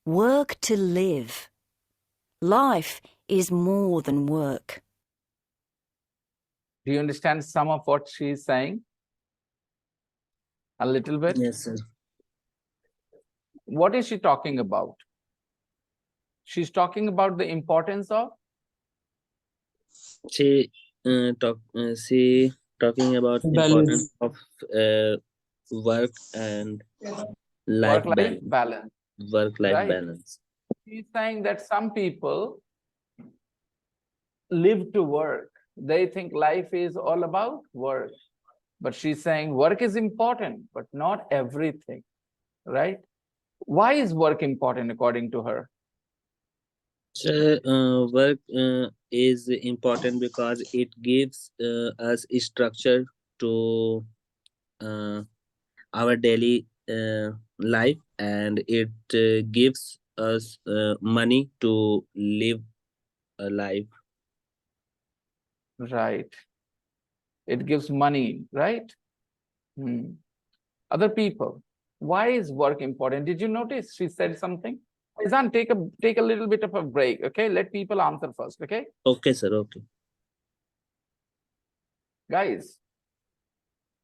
Speaker 10: Work to live. Life is more than work.
Speaker 1: Do you understand some of what she is saying? A little bit?
Speaker 7: Yes, sir.
Speaker 1: What is she talking about? She's talking about the importance of
Speaker 7: She she talking about importance of work and life
Speaker 1: work-life
Speaker 7: balance.
Speaker 1: balance,
Speaker 7: Work-life
Speaker 1: right?
Speaker 7: balance.
Speaker 1: She's saying that some people live to work. They think life is all about work. But she's saying work is important, but not everything, right? Why is work important according to her?
Speaker 7: So, work is important because it gives us a structure to uh, our daily life, and it gives us money to live a life.
Speaker 1: Right. It gives money, right? Hmm. Other people. Why is work important? Did you notice she said something? Faizan, take a little bit of a break, okay? Let people answer first, okay?
Speaker 7: Okay, sir. Okay.
Speaker 1: Guys,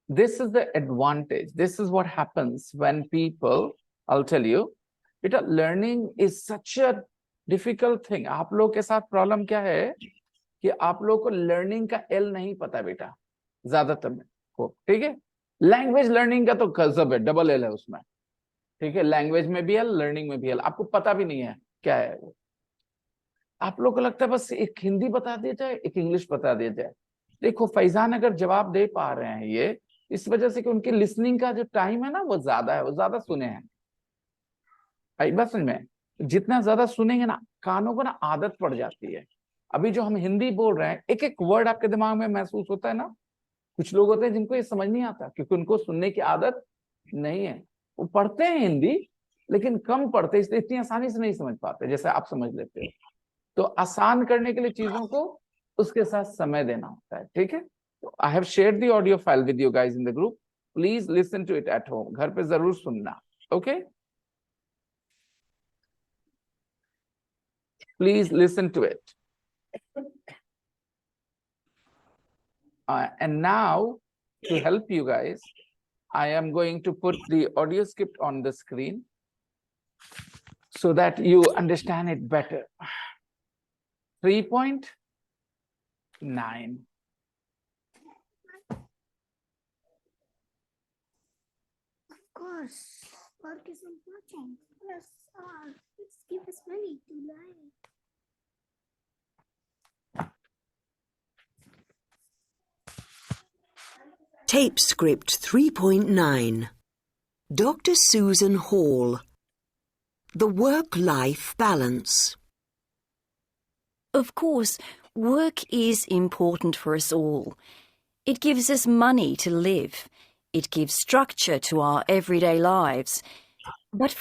Speaker 1: this is the advantage. This is what happens when people, I'll tell you, beta, learning is such a difficult thing. आप लोग के साथ problem क्या है कि आप लोग को लर्निंग का एल नहीं पता बेटा, ज्यादातर में को, ठीक है? लैंग्वेज लर्निंग का तो गजब है, डबल एल है उसमें, ठीक है? लैंग्वेज में भी एल, लर्निंग में भी एल, आपको पता भी नहीं है क्या है वो। आप लोग को लगता है बस एक हिंदी बता दिया जाए, एक इंग्लिश बता दिया जाए। देखो फैजान अगर जवाब दे पा रहे हैं ये इस वजह से कि उनकी लिसनिंग का जो टाइम है ना वो ज्यादा है, वो ज्यादा सुने हैं। आई बात समझ में? जितना ज्यादा सुनेंगे ना कानों को ना आदत पड़ जाती है। अभी जो हम हिंदी बोल रहे हैं एक एक वर्ड आपके दिमाग में महसूस होता है ना। कुछ लोग होते हैं जिनको ये समझ नहीं आता क्योंकि उनको सुनने की आदत नहीं है। वो पढ़ते हैं हिंदी लेकिन कम पढ़ते, इसलिए इतनी आसानी से नहीं समझ पाते जैसे आप समझ लेते हो। तो आसान करने के लिए चीजों को उसके साथ समय देना होता है, ठीक है? तो I have shared the audio file with you guys in the group, please listen to it at home. घर पे जरूर सुनना, okay? Please listen to it. And now to help you guys, I am going to put the audio script on the screen so that you understand it better. 3.9.
Speaker 11: Of course, work is important. Plus, it's give us money to learn.
Speaker 9: Tape script 3.9. Dr. Susan Hall. The work-life balance.
Speaker 10: Of course, work is important for us all. It gives us money to live. It gives structure to our everyday lives. But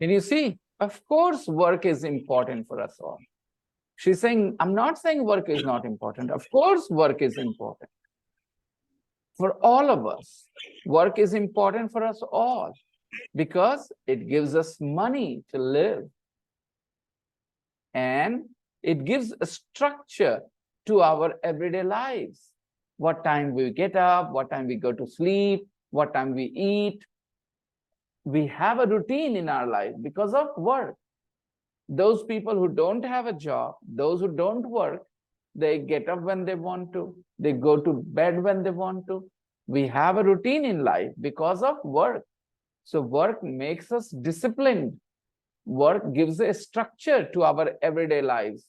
Speaker 1: Can you see? Of course, work is important for us all. She's saying, I'm not saying work is not important. Of course, work is important. For all of us, work is important for us all because it gives us money to live. And it gives a structure to our everyday lives. What time we get up, what time we go to sleep, what time we eat. We have a routine in our life because of work. Those people who don't have a job, those who don't work, they get up when they want to, they go to bed when they want to. We have a routine in life because of work. So work makes us disciplined. Work gives a structure to our everyday lives.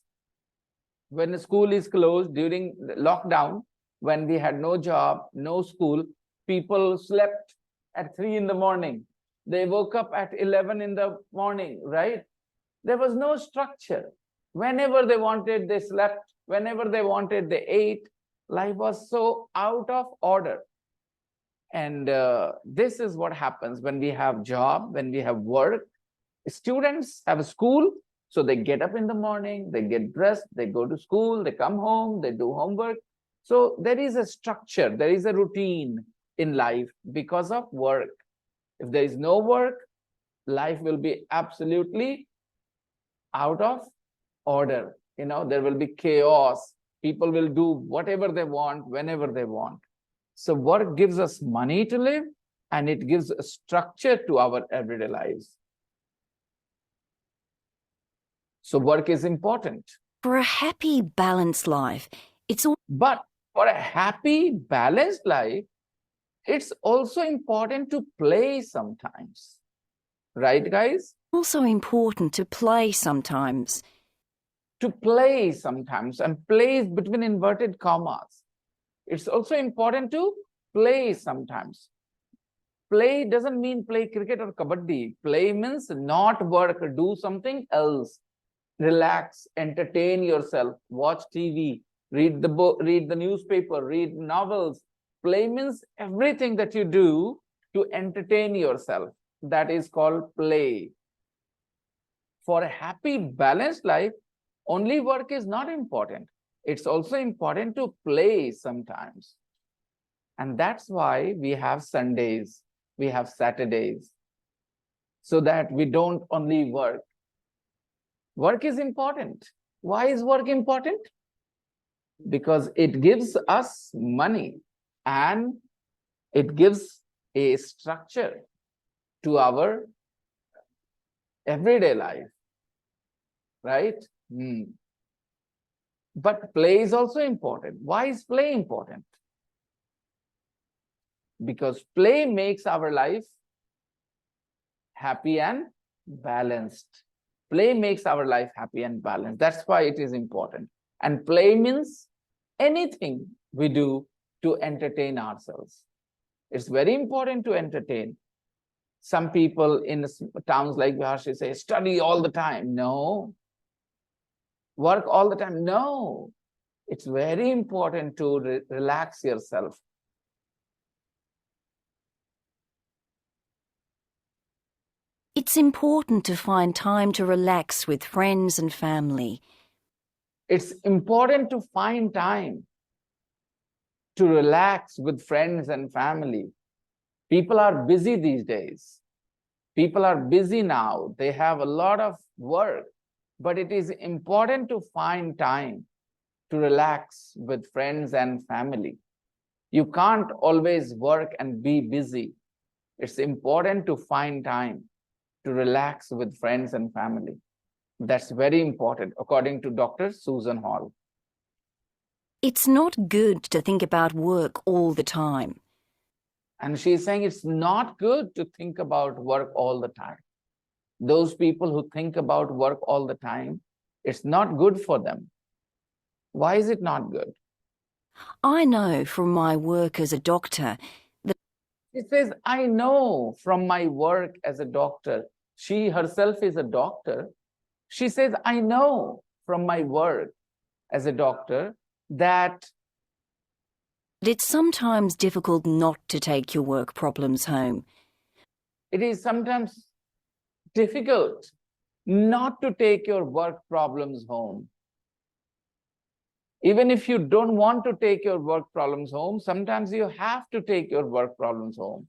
Speaker 1: When the school is closed during the lockdown, when we had no job, no school, people slept at 3 in the morning. They woke up at 11 in the morning, right? There was no structure. Whenever they wanted, they slept. Whenever they wanted, they ate. Life was so out of order. And this is what happens when we have job, when we have work. Students have a school, so they get up in the morning, they get dressed, they go to school, they come home, they do homework. So there is a structure, there is a routine in life because of work. If there is no work, life will be absolutely out of order. There will be chaos. People will do whatever they want, whenever they want. So work gives us money to live, and it gives a structure to our everyday lives. So work is important.
Speaker 10: For a happy, balanced life,
Speaker 1: But for a happy, balanced life, it's also important to play sometimes. Right, guys?
Speaker 10: also important to play sometimes.
Speaker 1: To play sometimes, and play is between inverted commas. It's also important to play sometimes. Play doesn't mean play cricket or kabaddi. Play means not work, do something else. Relax, entertain yourself, watch TV, read the book, read the newspaper, read novels. Play means everything that you do to entertain yourself. That is called play. For a happy, balanced life, only work is not important. It's also important to play sometimes. And that's why we have Sundays, we have Saturdays, so that we don't only work. Work is important. Why is work important? Because it gives us money and it gives a structure to our everyday life, right? But play is also important. Why is play important? Because play makes our life happy and balanced. Play makes our life happy and balanced. That's why it is important. And play means anything we do to entertain ourselves. It's very important to entertain. Some people in towns like Viharshi say, study all the time. No. Work all the time. No. It's very important to relax yourself.
Speaker 10: It's important to find time to relax with friends and family.
Speaker 1: It's important to find time to relax with friends and family. People are busy these days. People are busy now. They have a lot of work, but it is important to find time to relax with friends and family. You can't always work and be busy. It's important to find time to relax with friends and family. That's very important, according to Dr. Susan Hall.
Speaker 10: It's not good to think about work all the time.
Speaker 1: And she's saying it's not good to think about work all the time. Those people who think about work all the time, it's not good for them. Why is it not good?
Speaker 10: I know from my work as a doctor that
Speaker 1: She says, I know from my work as a doctor. She herself is a doctor. She says, I know from my work as a doctor that
Speaker 10: it's sometimes difficult not to take your work problems home.
Speaker 1: it is sometimes difficult not to take your work problems home. Even if you don't want to take your work problems home, sometimes you have to take your work problems home.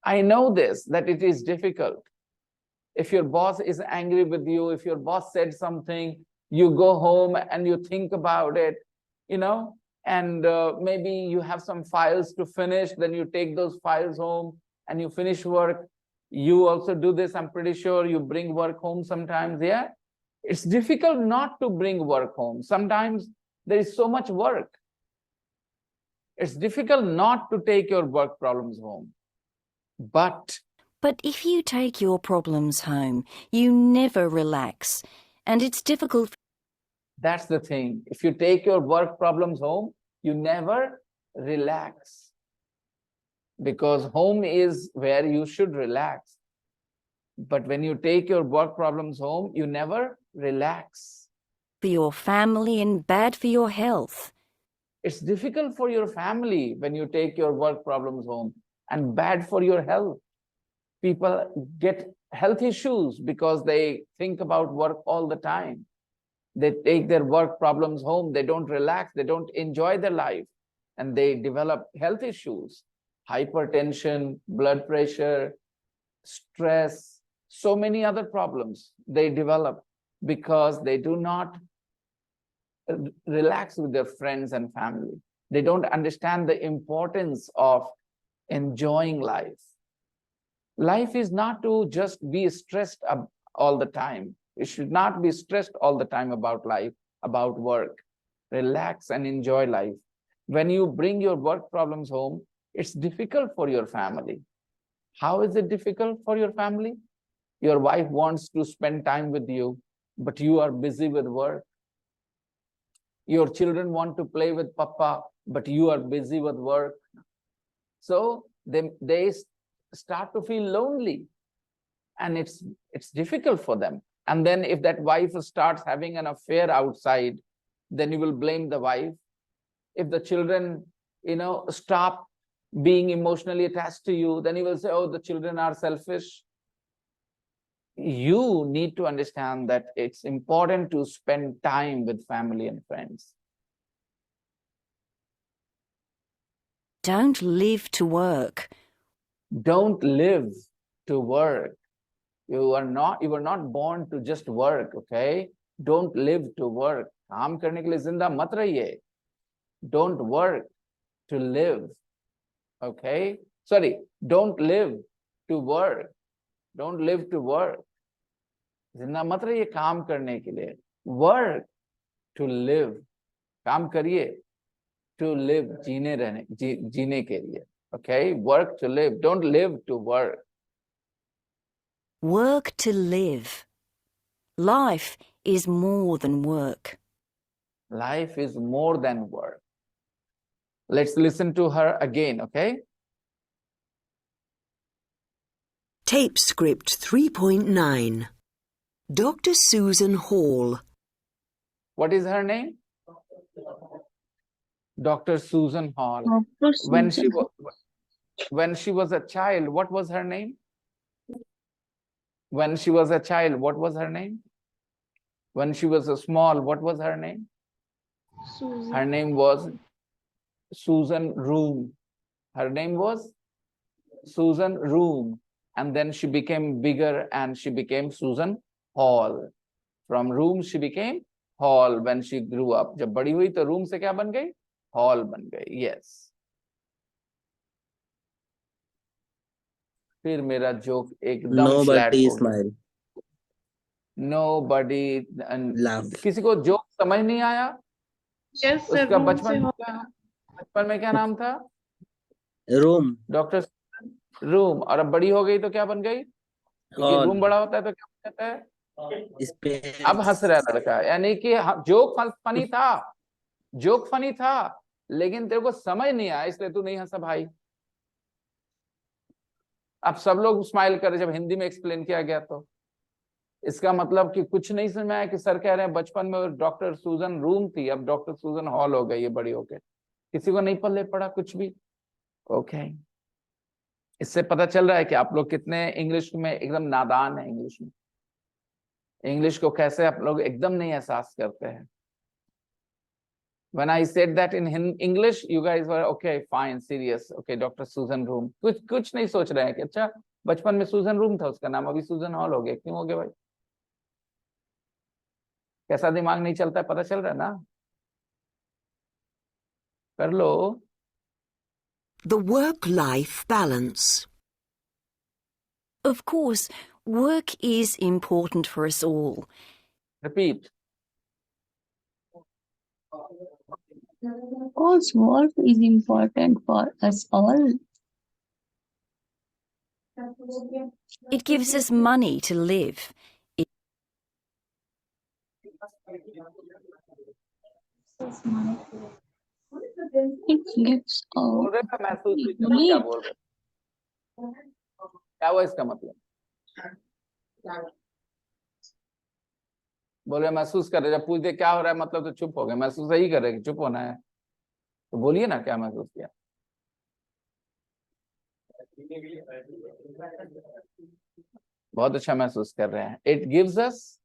Speaker 1: I know this, that it is difficult. If your boss is angry with you, if your boss said something, you go home and you think about it, and maybe you have some files to finish, then you take those files home and you finish work. You also do this, I'm pretty sure you bring work home sometimes, yeah? It's difficult not to bring work home. Sometimes there is so much work. It's difficult not to take your work problems home. But
Speaker 10: if you take your problems home, you never relax, and it's difficult.
Speaker 1: That's the thing. If you take your work problems home, you never relax. Because home is where you should relax. But when you take your work problems home, you never relax.
Speaker 10: For your family and bad for your health.
Speaker 1: It's difficult for your family when you take your work problems home, and bad for your health. People get health issues because they think about work all the time. They take their work problems home, they don't relax, they don't enjoy their life, and they develop health issues, hypertension, blood pressure, stress, So many other problems they develop because they do not relax with their friends and family. They don't understand the importance of enjoying life. Life is not to just be stressed all the time. You should not be stressed all the time about life, about work. Relax and enjoy life. When you bring your work problems home, it's difficult for your family. How is it difficult for your family? Your wife wants to spend time with you, but you are busy with work. Your children want to play with papa, but you are busy with work. So they start to feel lonely, and it's difficult for them. And then if that wife starts having an affair outside, then you will blame the wife. If the children, stop being emotionally attached to you, then you will say, oh, the children are selfish. You need to understand that it's important to spend time with family and friends.
Speaker 10: Don't live to work.
Speaker 1: Don't live to work. You were not born to just work, okay? Don't live to work. काम करने के लिए जिंदा मत रहिए. Don't work to live, okay? Sorry, don't live to work. Don't live to work. जिंदा मत रहिए काम करने के लिए. Work to live. काम करिए to live, जीने के लिए. Okay? Work to live. Don't live to work.
Speaker 10: Work to live. Life is more than work.
Speaker 1: Life is more than work. Let's listen to her again, okay?
Speaker 9: Tape script 3.9. Dr. Susan Hall.
Speaker 1: What is her name? Dr. Susan Hall.
Speaker 8: Dr.
Speaker 1: When she was a child, what was her name? When she was a child, what was her name? When she was small, what was her name?
Speaker 2: Susan.
Speaker 1: Her name was Susan Room. Her name was Susan Room. And then she became bigger and she became Susan Hall. From Room, she became Hall when she grew up. जब बड़ी हुई तो Room से क्या बन गई? Hall बन गई. Yes. फिर मेरा जोक एकदम फ्लैट
Speaker 7: Nobody
Speaker 1: हो गया.
Speaker 7: smile.
Speaker 1: Nobody.
Speaker 7: Laugh.
Speaker 1: किसी को जोक समझ नहीं आया?
Speaker 2: Yes, sir.
Speaker 1: उसका
Speaker 2: Room से होगा.
Speaker 1: बचपन में क्या नाम था?
Speaker 7: Room.
Speaker 1: Doctor room. और अब बड़ी हो गई तो क्या बन गई? क्योंकि
Speaker 7: Hall.
Speaker 1: रूम बड़ा होता है तो क्या बन जाता है?
Speaker 7: Space.
Speaker 1: अब हंस रहा है लड़का. यानी कि जोक फनी था. जोक फनी था, लेकिन तेरे को समझ नहीं आया, इसलिए तू नहीं हंसा भाई. अब सब लोग स्माइल कर रहे जब हिंदी में एक्सप्लेन किया गया तो. इसका मतलब कि कुछ नहीं समझ में आया कि सर कह रहे हैं बचपन में डॉक्टर सूजन रूम थी, अब डॉक्टर सूजन हॉल हो गई है बड़ी होके. किसी को नहीं पल्ले पड़ा कुछ भी. ओके. इससे पता चल रहा है कि आप लोग कितने इंग्लिश में एकदम नादान है. इंग्लिश में, इंग्लिश को कैसे आप लोग एकदम नहीं एहसास करते हैं. When I said that in English, you guys were okay, fine, serious. Okay, Dr. Susan Room. कुछ नहीं सोच रहे हैं कि अच्छा बचपन में सूजन रूम था, उसका नाम अभी सूजन हॉल हो गया. क्यों हो गया भाई? कैसा दिमाग नहीं चलता है, पता चल रहा है ना? कर लो.
Speaker 9: The work-life balance.
Speaker 10: Of course, work is important for us all.
Speaker 1: Repeat.
Speaker 8: Of course, work is important for us all.
Speaker 10: It gives us money to live.
Speaker 8: It gives
Speaker 1: बोल रहे थे महसूस नहीं कर रहे, क्या बोल रहे? क्या हुआ इसका मतलब? बोल रहे महसूस कर रहे. जब पूछते क्या हो रहा है मतलब तो चुप हो गए. महसूस यही कर रहे कि चुप होना है, तो बोलिए ना क्या महसूस किया. बहुत अच्छा महसूस कर रहे हैं. It gives us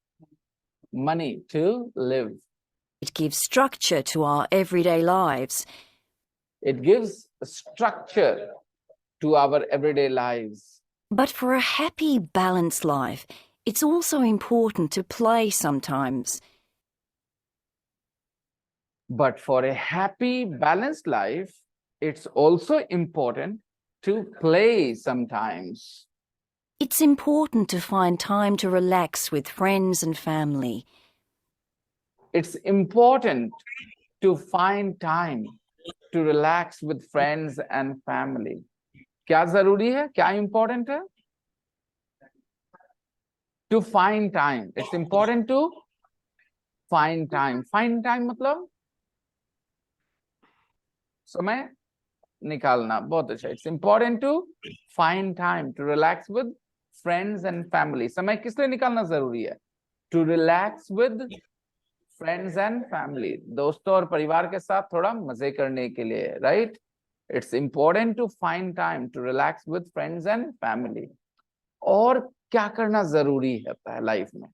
Speaker 1: money to live.
Speaker 10: It gives structure to our everyday lives.
Speaker 1: It gives structure to our everyday lives.
Speaker 10: But for a happy, balanced life, it's also important to play sometimes.
Speaker 1: But for a happy, balanced life, it's also important to play sometimes.
Speaker 10: It's important to find time to relax with friends and family.
Speaker 1: It's important to find time to relax with friends and family. क्या जरूरी है? क्या important है? To find time. It's important to find time. Find time मतलब समय निकालना. बहुत अच्छा. It's important to find time to relax with friends and family. समय किस लिए निकालना जरूरी है? To relax with friends and family. दोस्तों और परिवार के साथ थोड़ा मजे करने के लिए, right? It's important to find time to relax with friends and family. और क्या करना जरूरी होता है लाइफ में?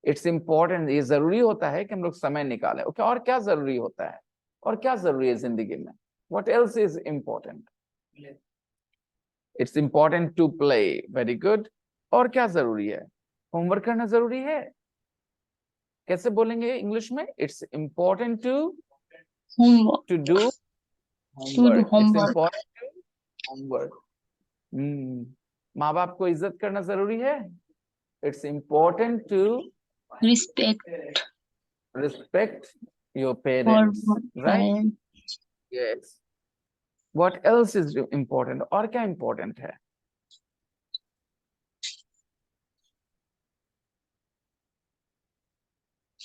Speaker 1: It's important, ये जरूरी होता है कि हम लोग समय निकालें. Okay, और क्या जरूरी होता है? और क्या जरूरी है जिंदगी में? What else is important? It's important to play. Very good. और क्या जरूरी है? होमवर्क करना जरूरी है. कैसे बोलेंगे इंग्लिश में? It's important to
Speaker 8: Homework.
Speaker 1: to do
Speaker 8: To do
Speaker 1: homework. It's
Speaker 8: homework.
Speaker 1: important to homework. माँ बाप को इज्जत करना जरूरी है. It's important to respect your parents, right?
Speaker 8: parents.
Speaker 1: Yes. What else is important? और क्या important है?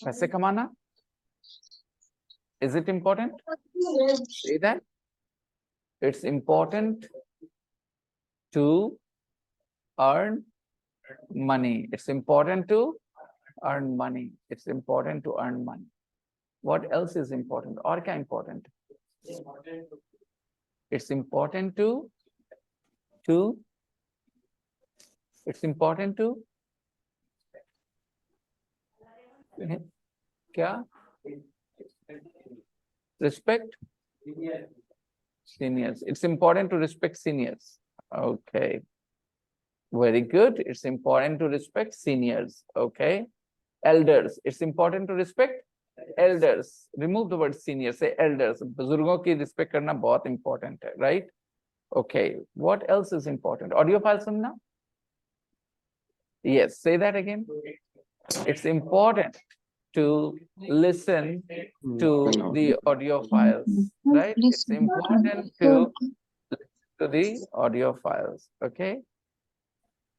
Speaker 1: पैसे कमाना? Is it important? Say that. It's important to earn money. It's important to earn money. It's important to earn money. What else is important? और क्या important? It's important to it's important to क्या? Respect seniors. It's important to respect seniors. Okay. Very good. It's important to respect seniors. Okay. Elders. It's important to respect elders. Remove the word senior. Say elders. बुजुर्गों की respect करना बहुत important है, right? Okay. What else is important? Audio file सुनना? Yes. Say that again. It's important to listen to the audio files, right? It's important to listen to the audio files. Okay.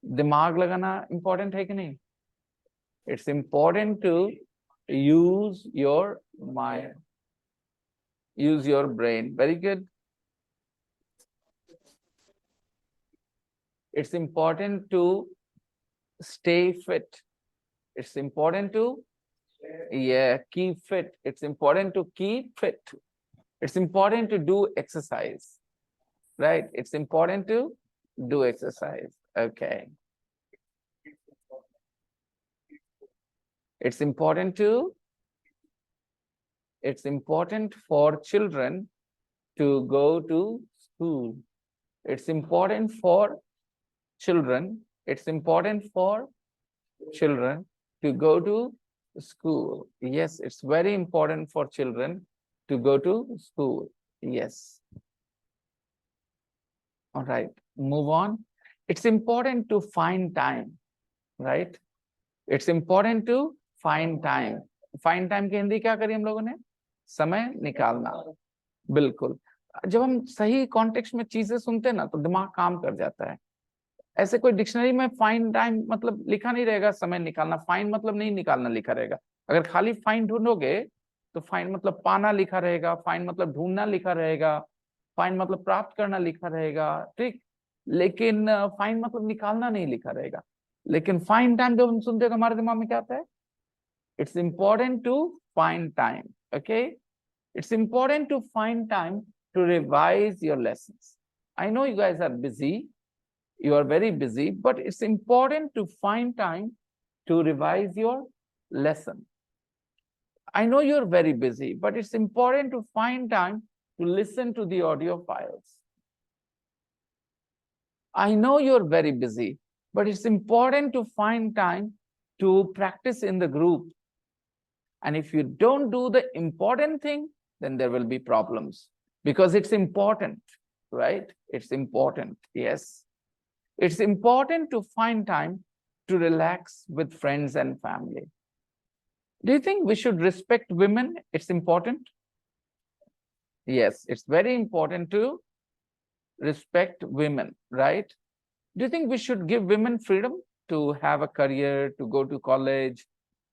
Speaker 1: दिमाग लगाना important है कि नहीं? It's important to use your mind, use your brain. Very good. It's important to stay fit. It's important to keep fit. It's important to keep fit. It's important to do exercise, right? It's important to do exercise. Okay. It's important for children to go to school. It's important for children. It's important for children to go to school. Yes, it's very important for children to go to school. Yes. All right, move on. It's important to find time, right? It's important to find time. Find time की हिंदी क्या करी हम लोगों ने? समय निकालना. बिल्कुल. जब हम सही कॉन्टेक्स्ट में चीजें सुनते हैं ना तो दिमाग काम कर जाता है. ऐसे कोई डिक्शनरी में फाइंड टाइम मतलब लिखा नहीं रहेगा समय निकालना. फाइंड मतलब नहीं निकालना लिखा रहेगा. अगर खाली फाइंड ढूंढोगे तो फाइंड मतलब पाना लिखा रहेगा. फाइंड मतलब ढूंढना लिखा रहेगा. फाइंड मतलब प्राप्त करना लिखा रहेगा. ठीक. लेकिन फाइंड मतलब निकालना नहीं लिखा रहेगा. लेकिन फाइंड टाइम जब हम सुनते हैं तो हमारे दिमाग में क्या आता है? It's important to find time. Okay. It's important to find time to revise your lessons. I know you guys are busy. You are very busy, but it's important to find time to revise your lesson. I know you're very busy, but it's important to find time to listen to the audio files. I know you're very busy, but it's important to find time to practice in the group. And if you don't do the important thing, then there will be problems because it's important, right? It's important, yes. It's important to find time to relax with friends and family. Do you think we should respect women? It's important. Yes, it's very important to respect women, right? Do you think we should give women freedom to have a career, to go to college,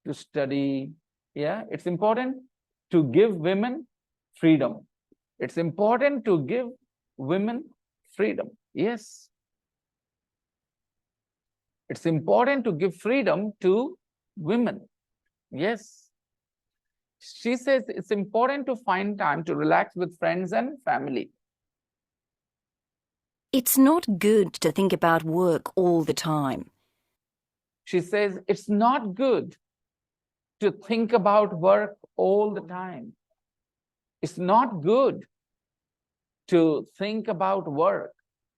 Speaker 1: to study? Yeah, it's important to give women freedom. It's important to give women freedom. Yes. It's important to give freedom to women. Yes. She says it's important to find time to relax with friends and family.
Speaker 10: It's not good to think about work all the time.
Speaker 1: She says it's not good to think about work all the time. It's not good to think about work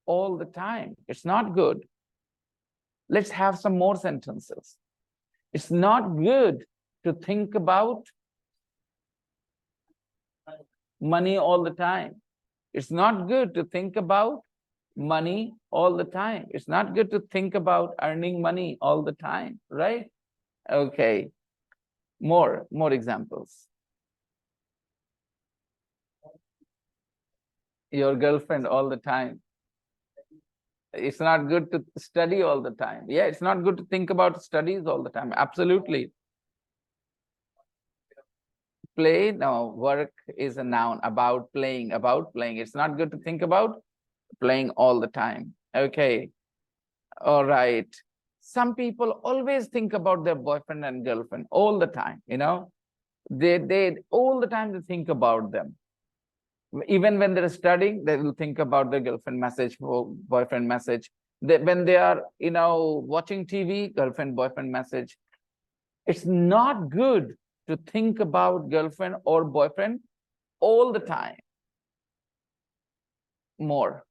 Speaker 1: all the time. It's not good. Let's have some more sentences. It's not good to think about money all the time. It's not good to think about money all the time. It's not good to think about earning money all the time, right? Okay. More examples. Your girlfriend all the time. It's not good to study all the time. Yeah, it's not good to think about studies all the time. Absolutely. Play, no, work is a noun, about playing. It's not good to think about playing all the time. Okay. All right. Some people always think about their boyfriend and girlfriend all the time, you know. They all the time they think about them. Even when they're studying, they will think about their girlfriend message or boyfriend message. When they are, you know, watching TV, girlfriend, boyfriend message. It's not good to think about girlfriend or boyfriend all the time. More.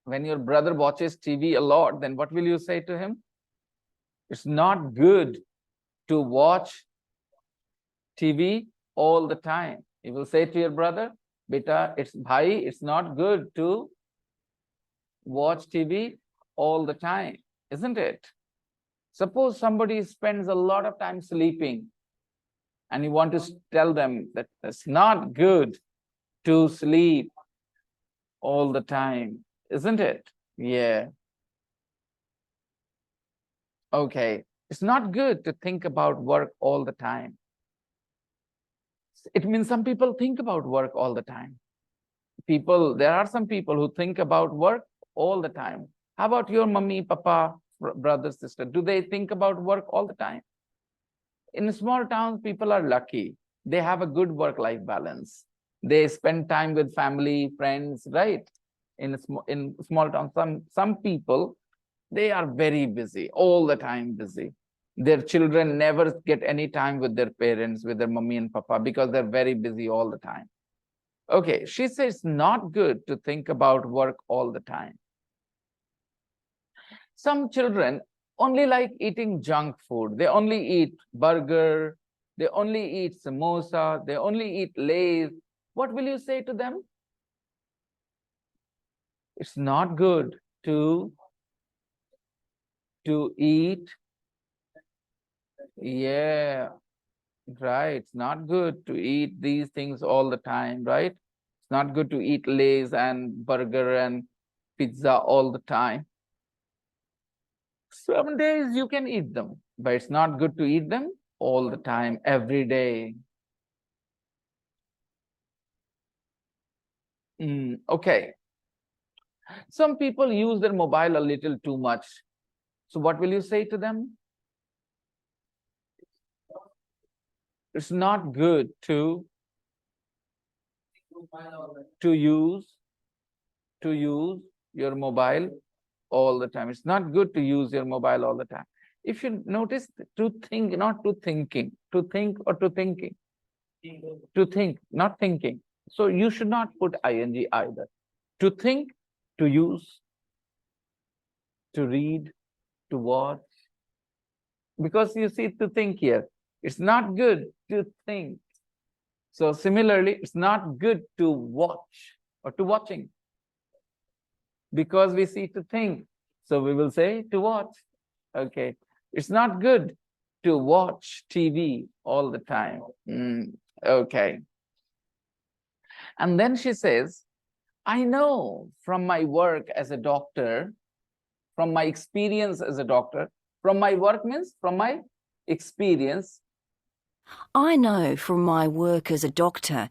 Speaker 1: When your brother watches TV a lot, then what will you say to him? It's not good to watch TV all the time. You will say to your brother, beta, it's not good to watch TV all the time, isn't it? Suppose somebody spends a lot of time sleeping and you want to tell them that it's not good to sleep all the time, isn't it? Yeah. Okay. It's not good to think about work all the time. It means some people think about work all the time. There are some people who think about work all the time. How about your mummy, papa, brother, sister? Do they think about work all the time? In small towns, people are lucky. They have a good work-life balance. They spend time with family, friends, right? In small towns, some people, they are very busy, all the time busy. Their children never get any time with their parents, with their mummy and papa, because they're very busy all the time. Okay, she says it's not good to think about work all the time. Some children only like eating junk food. They only eat burger, they only eat samosa, they only eat Lay's. What will you say to them? It's not good to eat. Yeah, right. It's not good to eat these things all the time, right? It's not good to eat Lay's and burger and pizza all the time. Some days you can eat them, but it's not good to eat them all the time, every day. Okay. Some people use their mobile a little too much. So what will you say to them? It's not good to use your mobile all the time. It's not good to use your mobile all the time. If you notice, to think, not to thinking, to think or to thinking, to think, not thinking. So you should not put ing either. To think, to use, to read, to watch. Because you see, to think here, it's not good to think. So similarly, it's not good to watch or to watching. Because we see to think, so we will say to watch. Okay. It's not good to watch TV all the time. Okay. And then she says, I know from my work as a doctor, from my experience as a doctor, from my work means from my experience.
Speaker 10: I know from my work as a doctor.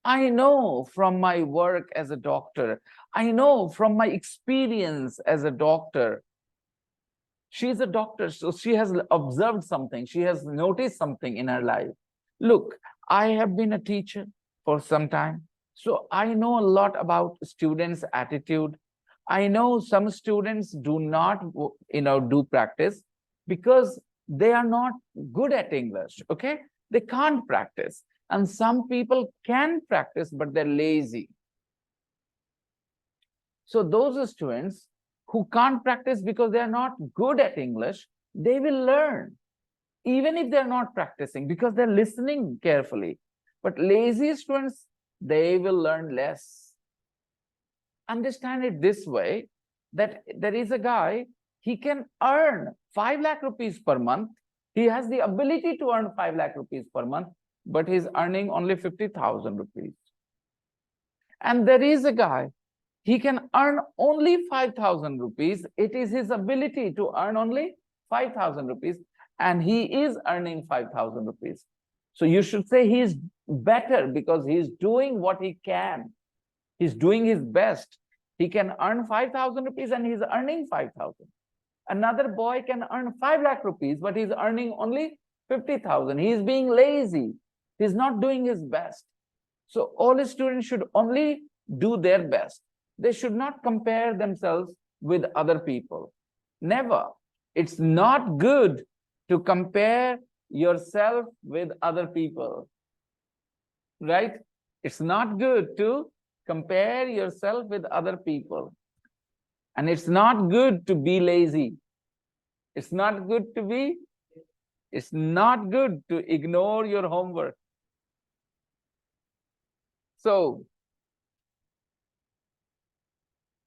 Speaker 1: I know from my work as a doctor. I know from my experience as a doctor. She's a doctor, so she has observed something. She has noticed something in her life. Look, I have been a teacher for some time, so I know a lot about students' attitude. I know some students do not, do practice because they are not good at English, okay? They can't practice. And some people can practice, but they're lazy. So those students who can't practice because they are not good at English, they will learn, even if they're not practicing, because they're listening carefully. But lazy students, they will learn less. Understand it this way, that there is a guy, he can earn 5 lakh rupees per month. He has the ability to earn 5 lakh rupees per month, but he's earning only 50,000 rupees. And there is a guy, he can earn only 5,000 rupees. It is his ability to earn only 5,000 rupees, and he is earning 5,000 rupees. So you should say he is better because he is doing what he can. He's doing his best. He can earn 5,000 rupees and he's earning 5,000. Another boy can earn 5 lakh rupees, but he's earning only 50,000. He is being lazy. He's not doing his best. So all students should only do their best. They should not compare themselves with other people. Never. It's not good to compare yourself with other people. Right? It's not good to compare yourself with other people. And it's not good to be lazy. It's not good to ignore your homework. So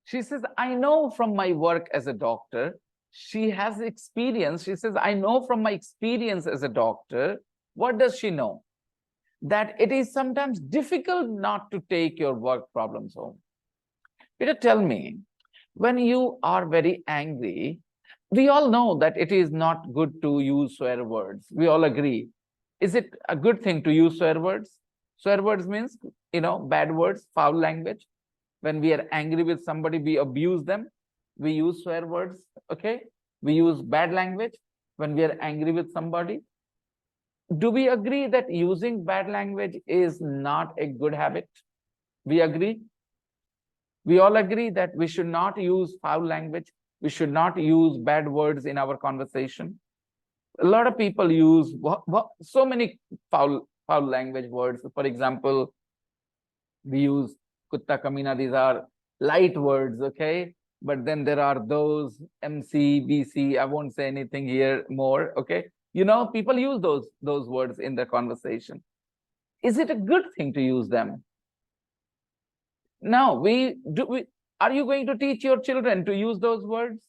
Speaker 1: she says, I know from my work as a doctor. She has experience. She says, I know from my experience as a doctor. What does she know? That it is sometimes difficult not to take your work problems home. Peter, tell me, when you are very angry, we all know that it is not good to use swear words. We all agree. Is it a good thing to use swear words? Swear words means, bad words, foul language. When we are angry with somebody, we abuse them. We use swear words, okay? We use bad language when we are angry with somebody. Do we agree that using bad language is not a good habit? We agree? We all agree that we should not use foul language. We should not use bad words in our conversation. A lot of people use so many foul language words. For example, we use kutta kamina. These are light words, okay? But then there are those MC, BC. I won't say anything here more, okay? People use those words in their conversation. Is it a good thing to use them? No, are you going to teach your children to use those words?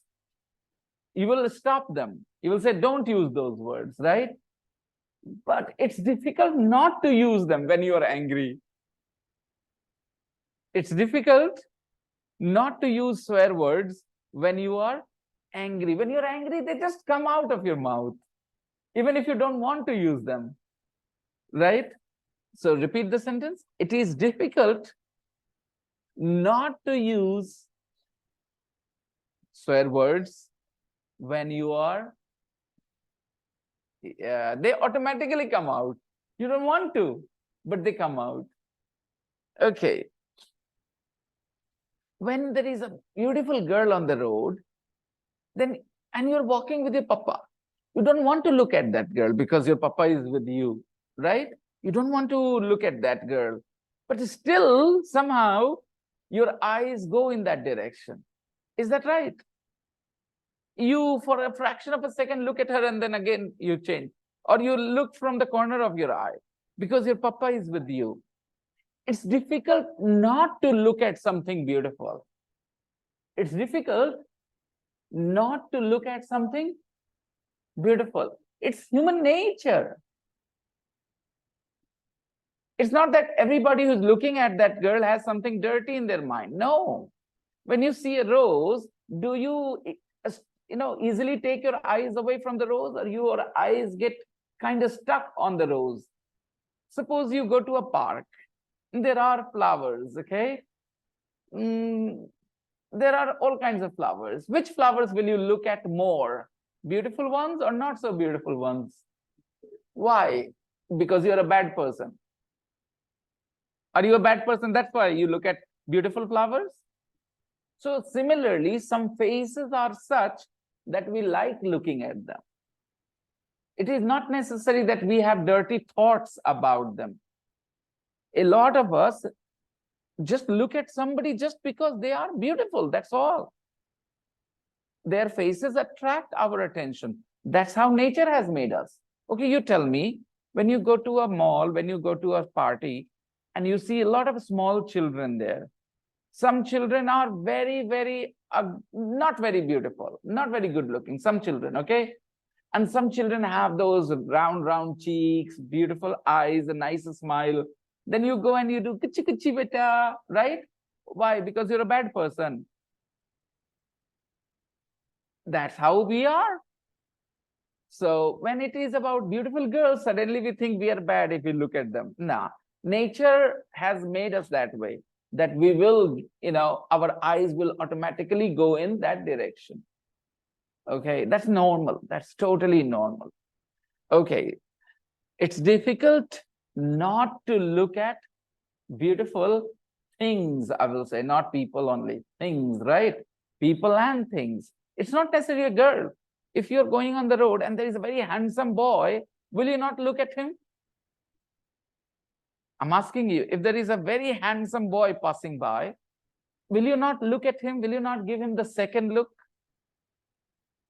Speaker 1: You will stop them. You will say, don't use those words, right? But it's difficult not to use them when you are angry. It's difficult not to use swear words when you are angry. When you're angry, they just come out of your mouth, even if you don't want to use them, right? So repeat the sentence. It is difficult not to use swear words when you are, they automatically come out. You don't want to, but they come out. Okay. When there is a beautiful girl on the road, and you're walking with your papa, you don't want to look at that girl because your papa is with you, right? You don't want to look at that girl, but still somehow your eyes go in that direction. Is that right? You, for a fraction of a second, look at her and then again you change. Or you look from the corner of your eye because your papa is with you. It's difficult not to look at something beautiful. It's difficult not to look at something beautiful. It's human nature. It's not that everybody who's looking at that girl has something dirty in their mind. No. When you see a rose, do you easily take your eyes away from the rose, or your eyes get kind of stuck on the rose? Suppose you go to a park, there are flowers, okay? There are all kinds of flowers. Which flowers will you look at more? Beautiful ones or not so beautiful ones? Why? Because you're a bad person. Are you a bad person? That's why you look at beautiful flowers? So similarly, some faces are such that we like looking at them. It is not necessary that we have dirty thoughts about them. A lot of us just look at somebody just because they are beautiful, that's all. Their faces attract our attention. That's how nature has made us. Okay, you tell me, when you go to a mall, when you go to a party, and you see a lot of small children there, some children are very, not very beautiful, not very good looking, some children, okay? And some children have those round cheeks, beautiful eyes, a nice smile. Then you go and you do kuchi kuchi beta, right? Why? Because you're a bad person. That's how we are. So when it is about beautiful girls, suddenly we think we are bad if we look at them. Nah, nature has made us that way, that we will, our eyes will automatically go in that direction. Okay, that's normal. That's totally normal. Okay, it's difficult not to look at beautiful things, I will say, not people only, things, right? People and things. It's not necessarily a girl. If you're going on the road and there is a very handsome boy, will you not look at him? I'm asking you, if there is a very handsome boy passing by, will you not look at him? Will you not give him the second look?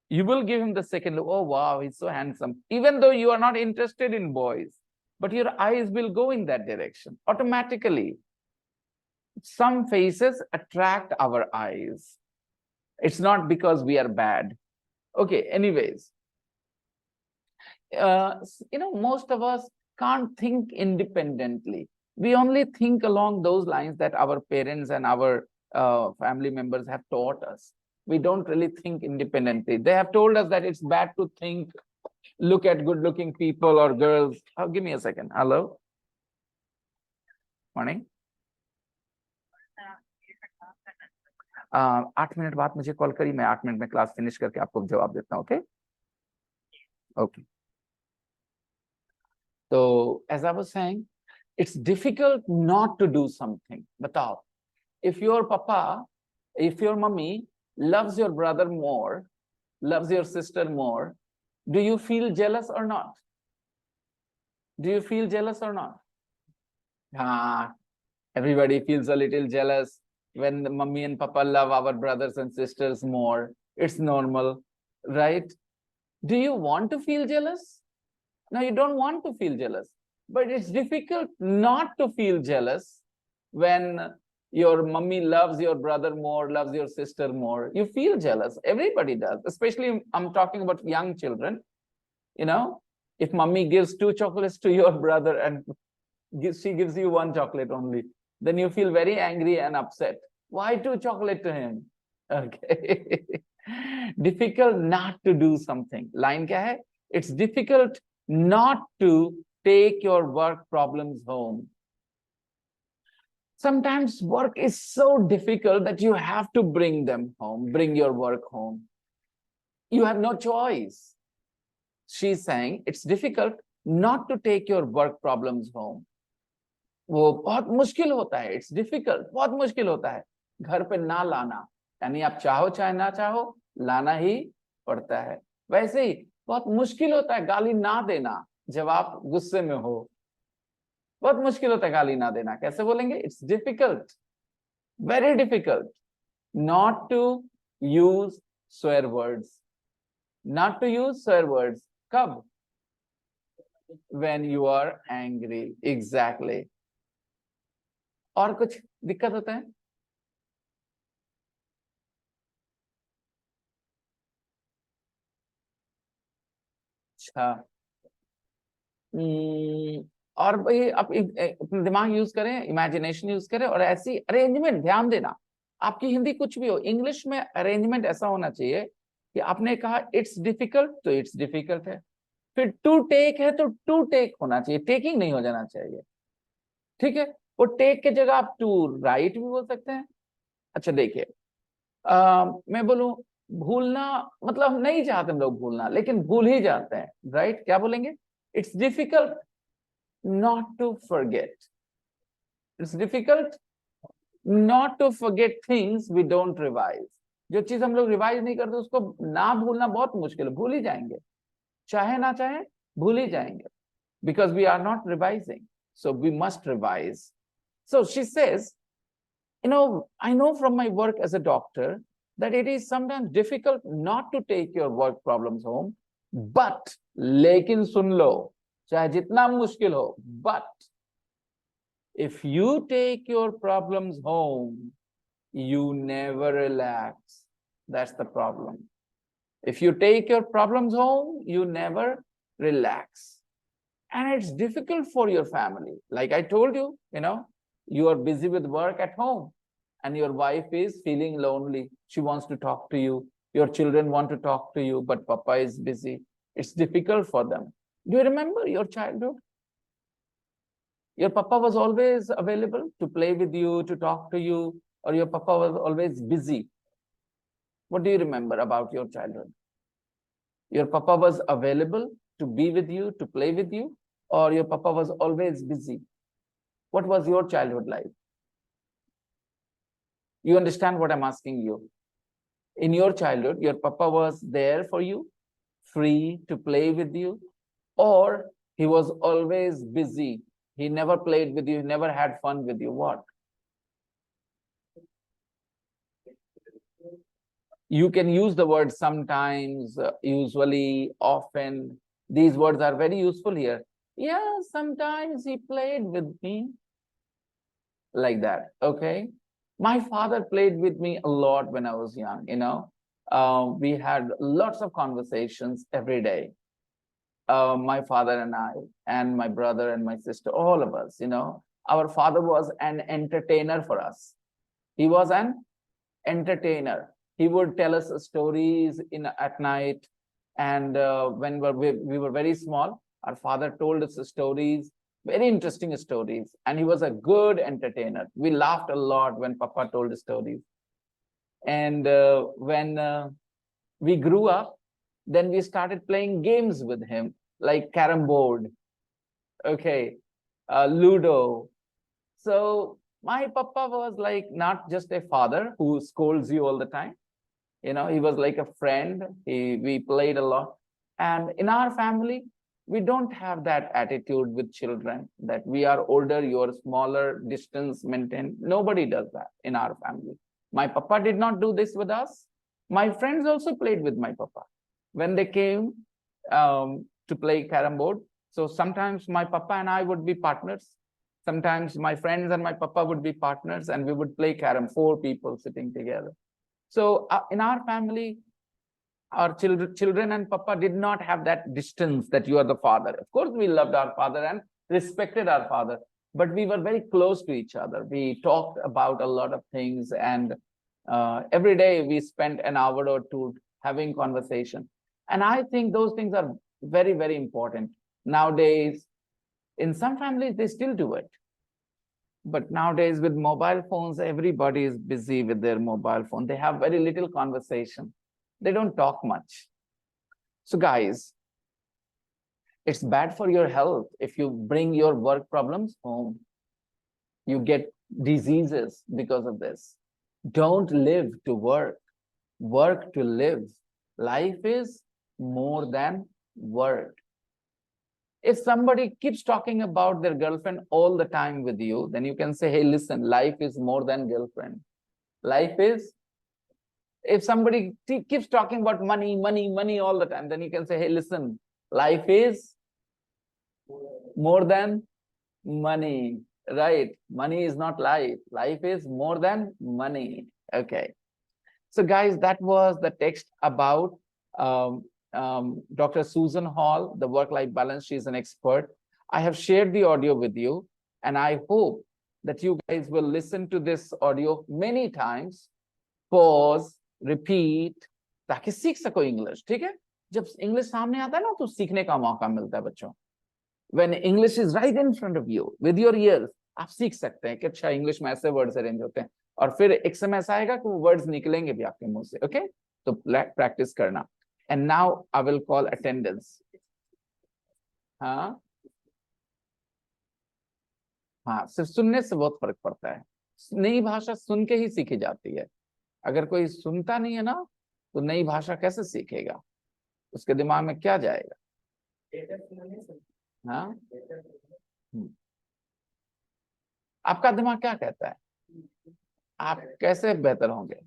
Speaker 1: You will give him the second look. Oh, wow, he's so handsome. Even though you are not interested in boys, but your eyes will go in that direction automatically. Some faces attract our eyes. It's not because we are bad. Okay, anyways. Most of us can't think independently. We only think along those lines that our parents and our family members have taught us. We don't really think independently. They have told us that it's bad to think, look at good-looking people or girls. Oh, give me a second. Hello? Morning. 8 minute बाद मुझे call करिए, मैं 8 minute में class finish करके आपको जवाब देता हूँ. Okay okay. So as I was saying, it's difficult not to do something. Batao, if your papa, if your mummy loves your brother more, loves your sister more, do you feel jealous or not? Do you feel jealous or not? Everybody feels a little jealous when the mummy and papa love our brothers and sisters more. It's normal, right? Do you want to feel jealous? No, you don't want to feel jealous, but it's difficult not to feel jealous when your mummy loves your brother more, loves your sister more. You feel jealous. Everybody does, especially I'm talking about young children. If mummy gives 2 chocolates to your brother and she gives you 1 chocolate only, then you feel very angry and upset. Why 2 chocolate to him? Okay. Difficult not to do something. Line kya hai? It's difficult not to take your work problems home. Sometimes work is so difficult that you have to bring them home, bring your work home. You have no choice. She's saying it's difficult not to take your work problems home. वो बहुत मुश्किल होता है. It's difficult. बहुत मुश्किल होता है घर पे ना लाना. यानी आप चाहो चाहे ना चाहो, लाना ही पड़ता है. वैसे ही बहुत मुश्किल होता है गाली ना देना जब आप गुस्से में हो. बहुत मुश्किल होता है गाली ना देना. कैसे बोलेंगे? It's difficult. Very difficult not to use swear words. Not to use swear words. Kab? When you are angry. Exactly. और कुछ दिक्कत होता है? अच्छा, और भाई आप अपना दिमाग यूज करें, इमेजिनेशन यूज करें, और ऐसी अरेंजमेंट ध्यान देना। आपकी हिंदी कुछ भी हो, इंग्लिश में अरेंजमेंट ऐसा होना चाहिए कि आपने कहा इट्स डिफिकल्ट तो इट्स डिफिकल्ट है, फिर टू टेक है तो टू टेक होना चाहिए, टेकिंग नहीं हो जाना चाहिए। ठीक है, वो टेक के जगह आप टू राइट भी बोल सकते हैं। अच्छा देखिए, मैं बोलूं भूलना, मतलब हम नहीं चाहते हम लोग भूलना, लेकिन भूल ही जाते हैं, राइट? क्या बोलेंगे? It's difficult not to forget. It's difficult not to forget things we don't revise. जो चीज हम लोग रिवाइज नहीं करते उसको ना भूलना बहुत मुश्किल है, भूल ही जाएंगे, चाहे ना चाहे भूल ही जाएंगे, because we are not revising. So we must revise. So she says, you know, I know from my work as a doctor that it is sometimes difficult not to take your work problems home, but लेकिन सुन लो, चाहे जितना मुश्किल हो, but if you take your problems home, you never relax. That's the problem. If you take your problems home, you never relax. And it's difficult for your family. Like I told you, you know, you are busy with work at home and your wife is feeling lonely. She wants to talk to you. Your children want to talk to you, but Papa is busy. It's difficult for them. Do you remember your childhood? Your Papa was always available to play with you, to talk to you, or your Papa was always busy? What do you remember about your childhood? Your Papa was available to be with you, to play with you, or your Papa was always busy? What was your childhood like? You understand what I'm asking you? In your childhood, your Papa was there for you, free to play with you, or he was always busy? He never played with you, he never had fun with you. What? You can use the word sometimes, usually, often. These words are very useful here. Yeah, sometimes he played with me. Like that, okay? My father played with me a lot when I was young, you know. We had lots of conversations every day. My father and I, and my brother and my sister, all of us, you know. Our father was an entertainer for us. He was an entertainer. He would tell us stories at night. And when we were very small, our father told us stories, very interesting stories. And he was a good entertainer. We laughed a lot when Papa told stories. And when we grew up, then we started playing games with him, like carom board, okay, Ludo. So my Papa was like not just a father who scolds you all the time. You know, he was like a friend. We played a lot. And in our family, we don't have that attitude with children that we are older, you are smaller, distance maintained. Nobody does that in our family. My Papa did not do this with us. My friends also played with my Papa when they came to play carom board. So sometimes my Papa and I would be partners. Sometimes my friends and my Papa would be partners, and we would play carom, 4 people sitting together. So in our family, our children and Papa did not have that distance that you are the father. Of course, we loved our father and respected our father, but we were very close to each other. We talked about a lot of things, and every day we spent an hour or two having conversation. And I think those things are very, very important. Nowadays, in some families, they still do it. But nowadays, with mobile phones, everybody is busy with their mobile phone. They have very little conversation. They don't talk much. So guys, it's bad for your health if you bring your work problems home. You get diseases because of this. Don't live to work. Work to live. Life is more than work. If somebody keeps talking about their girlfriend all the time with you, then you can say, hey, listen, life is more than girlfriend. Life is, if somebody keeps talking about money, money, money all the time, then you can say, hey, listen, life is more than money, right? Money is not life. Life is more than money. Okay. So guys, that was the text about Dr. Susan Hall, the work-life balance. She's an expert. I have shared the audio with you, and I hope that you guys will listen to this audio many times, pause, repeat, ताकि सीख सको English. ठीक है? जब English सामने आता है ना, तो सीखने का मौका मिलता है बच्चों. When English is right in front of you, with your ears, आप सीख सकते हैं कि अच्छा इंग्लिश में ऐसे वर्ड्स अरेंज होते हैं, और फिर एक समय ऐसा आएगा कि वो वर्ड्स निकलेंगे भी आपके मुंह से. ओके, तो प्रैक्टिस करना. And now I will call attendance. हाँ हाँ, सिर्फ सुनने से बहुत फर्क पड़ता है. नई भाषा सुन के ही सीखी जाती है. अगर कोई सुनता नहीं है ना, तो नई भाषा कैसे सीखेगा? उसके दिमाग में क्या जाएगा? हाँ, आपका दिमाग क्या कहता है? आप कैसे बेहतर होंगे?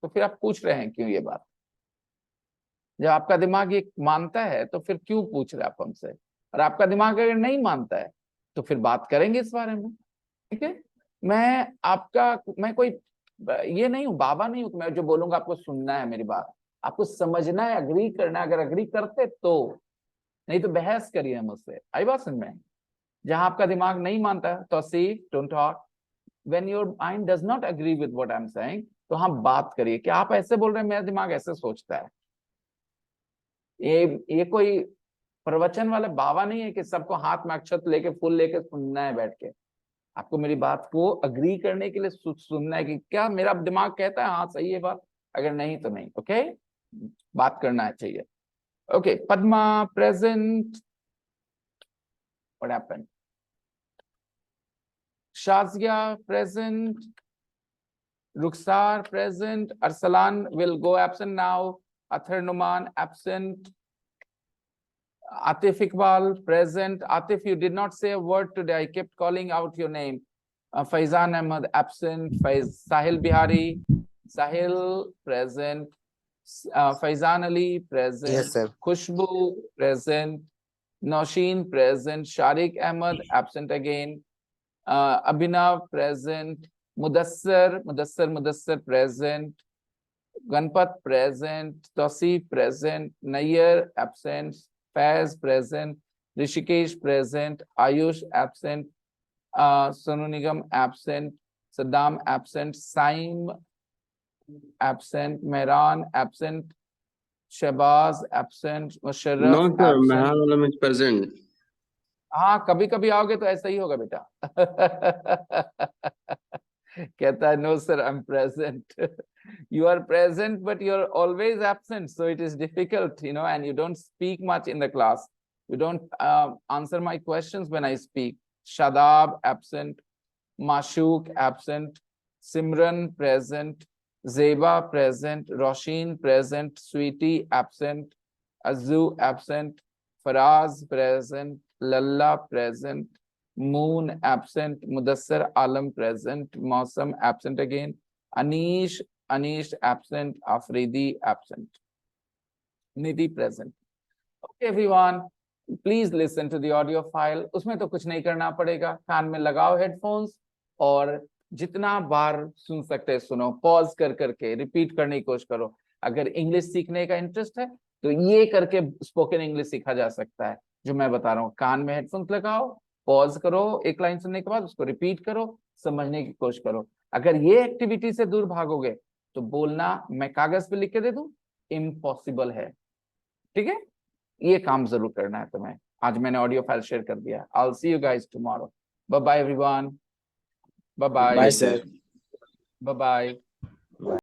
Speaker 1: तो फिर आप पूछ रहे हैं क्यों ये बात? जब आपका दिमाग ये मानता है, तो फिर क्यों पूछ रहे आप हमसे? और आपका दिमाग अगर नहीं मानता है, तो फिर बात करेंगे इस बारे में. ठीक है? मैं कोई ये नहीं हूँ, बाबा नहीं हूँ. मैं जो बोलूंगा आपको सुनना है, मेरी बात आपको समझना है, अग्री करना है. अगर अग्री करते तो, नहीं तो बहस करिए मुझसे. आई बात समझ में? जहां आपका दिमाग नहीं मानता है, तो see don't talk. When your mind does not agree with what I am saying, तो हम बात करिए कि आप ऐसे बोल रहे हैं, मेरा दिमाग ऐसे सोचता है. ये कोई प्रवचन वाला बाबा नहीं है कि सबको हाथ में अक्षत लेके फूल लेके सुनना है बैठ के. आपको मेरी बात को अग्री करने के लिए सुनना है कि क्या मेरा दिमाग कहता है हाँ सही है बात, अगर नहीं तो नहीं. ओके, बात करना चाहिए. Okay, Padma present. What happened? Shazia present, Ruxar present, Arsalan will go absent now, Athar Numan absent, Atif Iqbal present. Atif, you did not say a word today, I kept calling out your name. Faizan Ahmad absent, Sahil Bihari, Sahil present, Faizan Ali present,
Speaker 7: Yes, sir.
Speaker 1: Khushbu present, Nausheen present, Sharik Ahmad absent again, Abhinav present, Mudassar present, Ganpat present, Tosif present, Nayyar absent, Faiz present, Rishikesh present, Ayush absent, Sonu Nigam absent, Saddam absent, Saim absent, Mehran absent, Shahbaz absent, Musharraf absent.
Speaker 12: present.
Speaker 1: हाँ, कभी कभी आओगे तो ऐसा ही होगा बेटा. कहता है no sir, I am present. You are present, but you're always absent, so it is difficult, and you don't speak much in the class. You don't answer my questions when I speak. Shadab absent, Mashuk absent, Simran present, Zeba present, Roshin present, Sweetie absent, Azu absent, Faraz present, Lalla present, Moon absent, Mudassar Alam present, Mausam absent again, Anish absent, Afridi absent, Nidhi present. Okay, everyone, please listen to the audio file. उसमें तो कुछ नहीं करना पड़ेगा. कान में लगाओ headphones और जितना बार सुन सकते सुनो. पॉज कर करके रिपीट करने की कोशिश करो. अगर इंग्लिश सीखने का इंटरेस्ट है तो ये करके स्पोकन इंग्लिश सीखा जा सकता है जो मैं बता रहा हूँ. कान में हेडफोन्स लगाओ, पॉज करो, एक लाइन सुनने के बाद उसको रिपीट करो, समझने की कोशिश करो. अगर ये एक्टिविटी से दूर भागोगे तो बोलना मैं कागज पे लिख के दे दूं, इम्पॉसिबल है. ठीक है, ये काम जरूर करना है तुम्हें. आज मैंने ऑडियो फाइल शेयर कर दिया. I will see you guys tomorrow. Bye bye everyone. Bye bye.
Speaker 7: Bye, sir.
Speaker 1: Bye bye.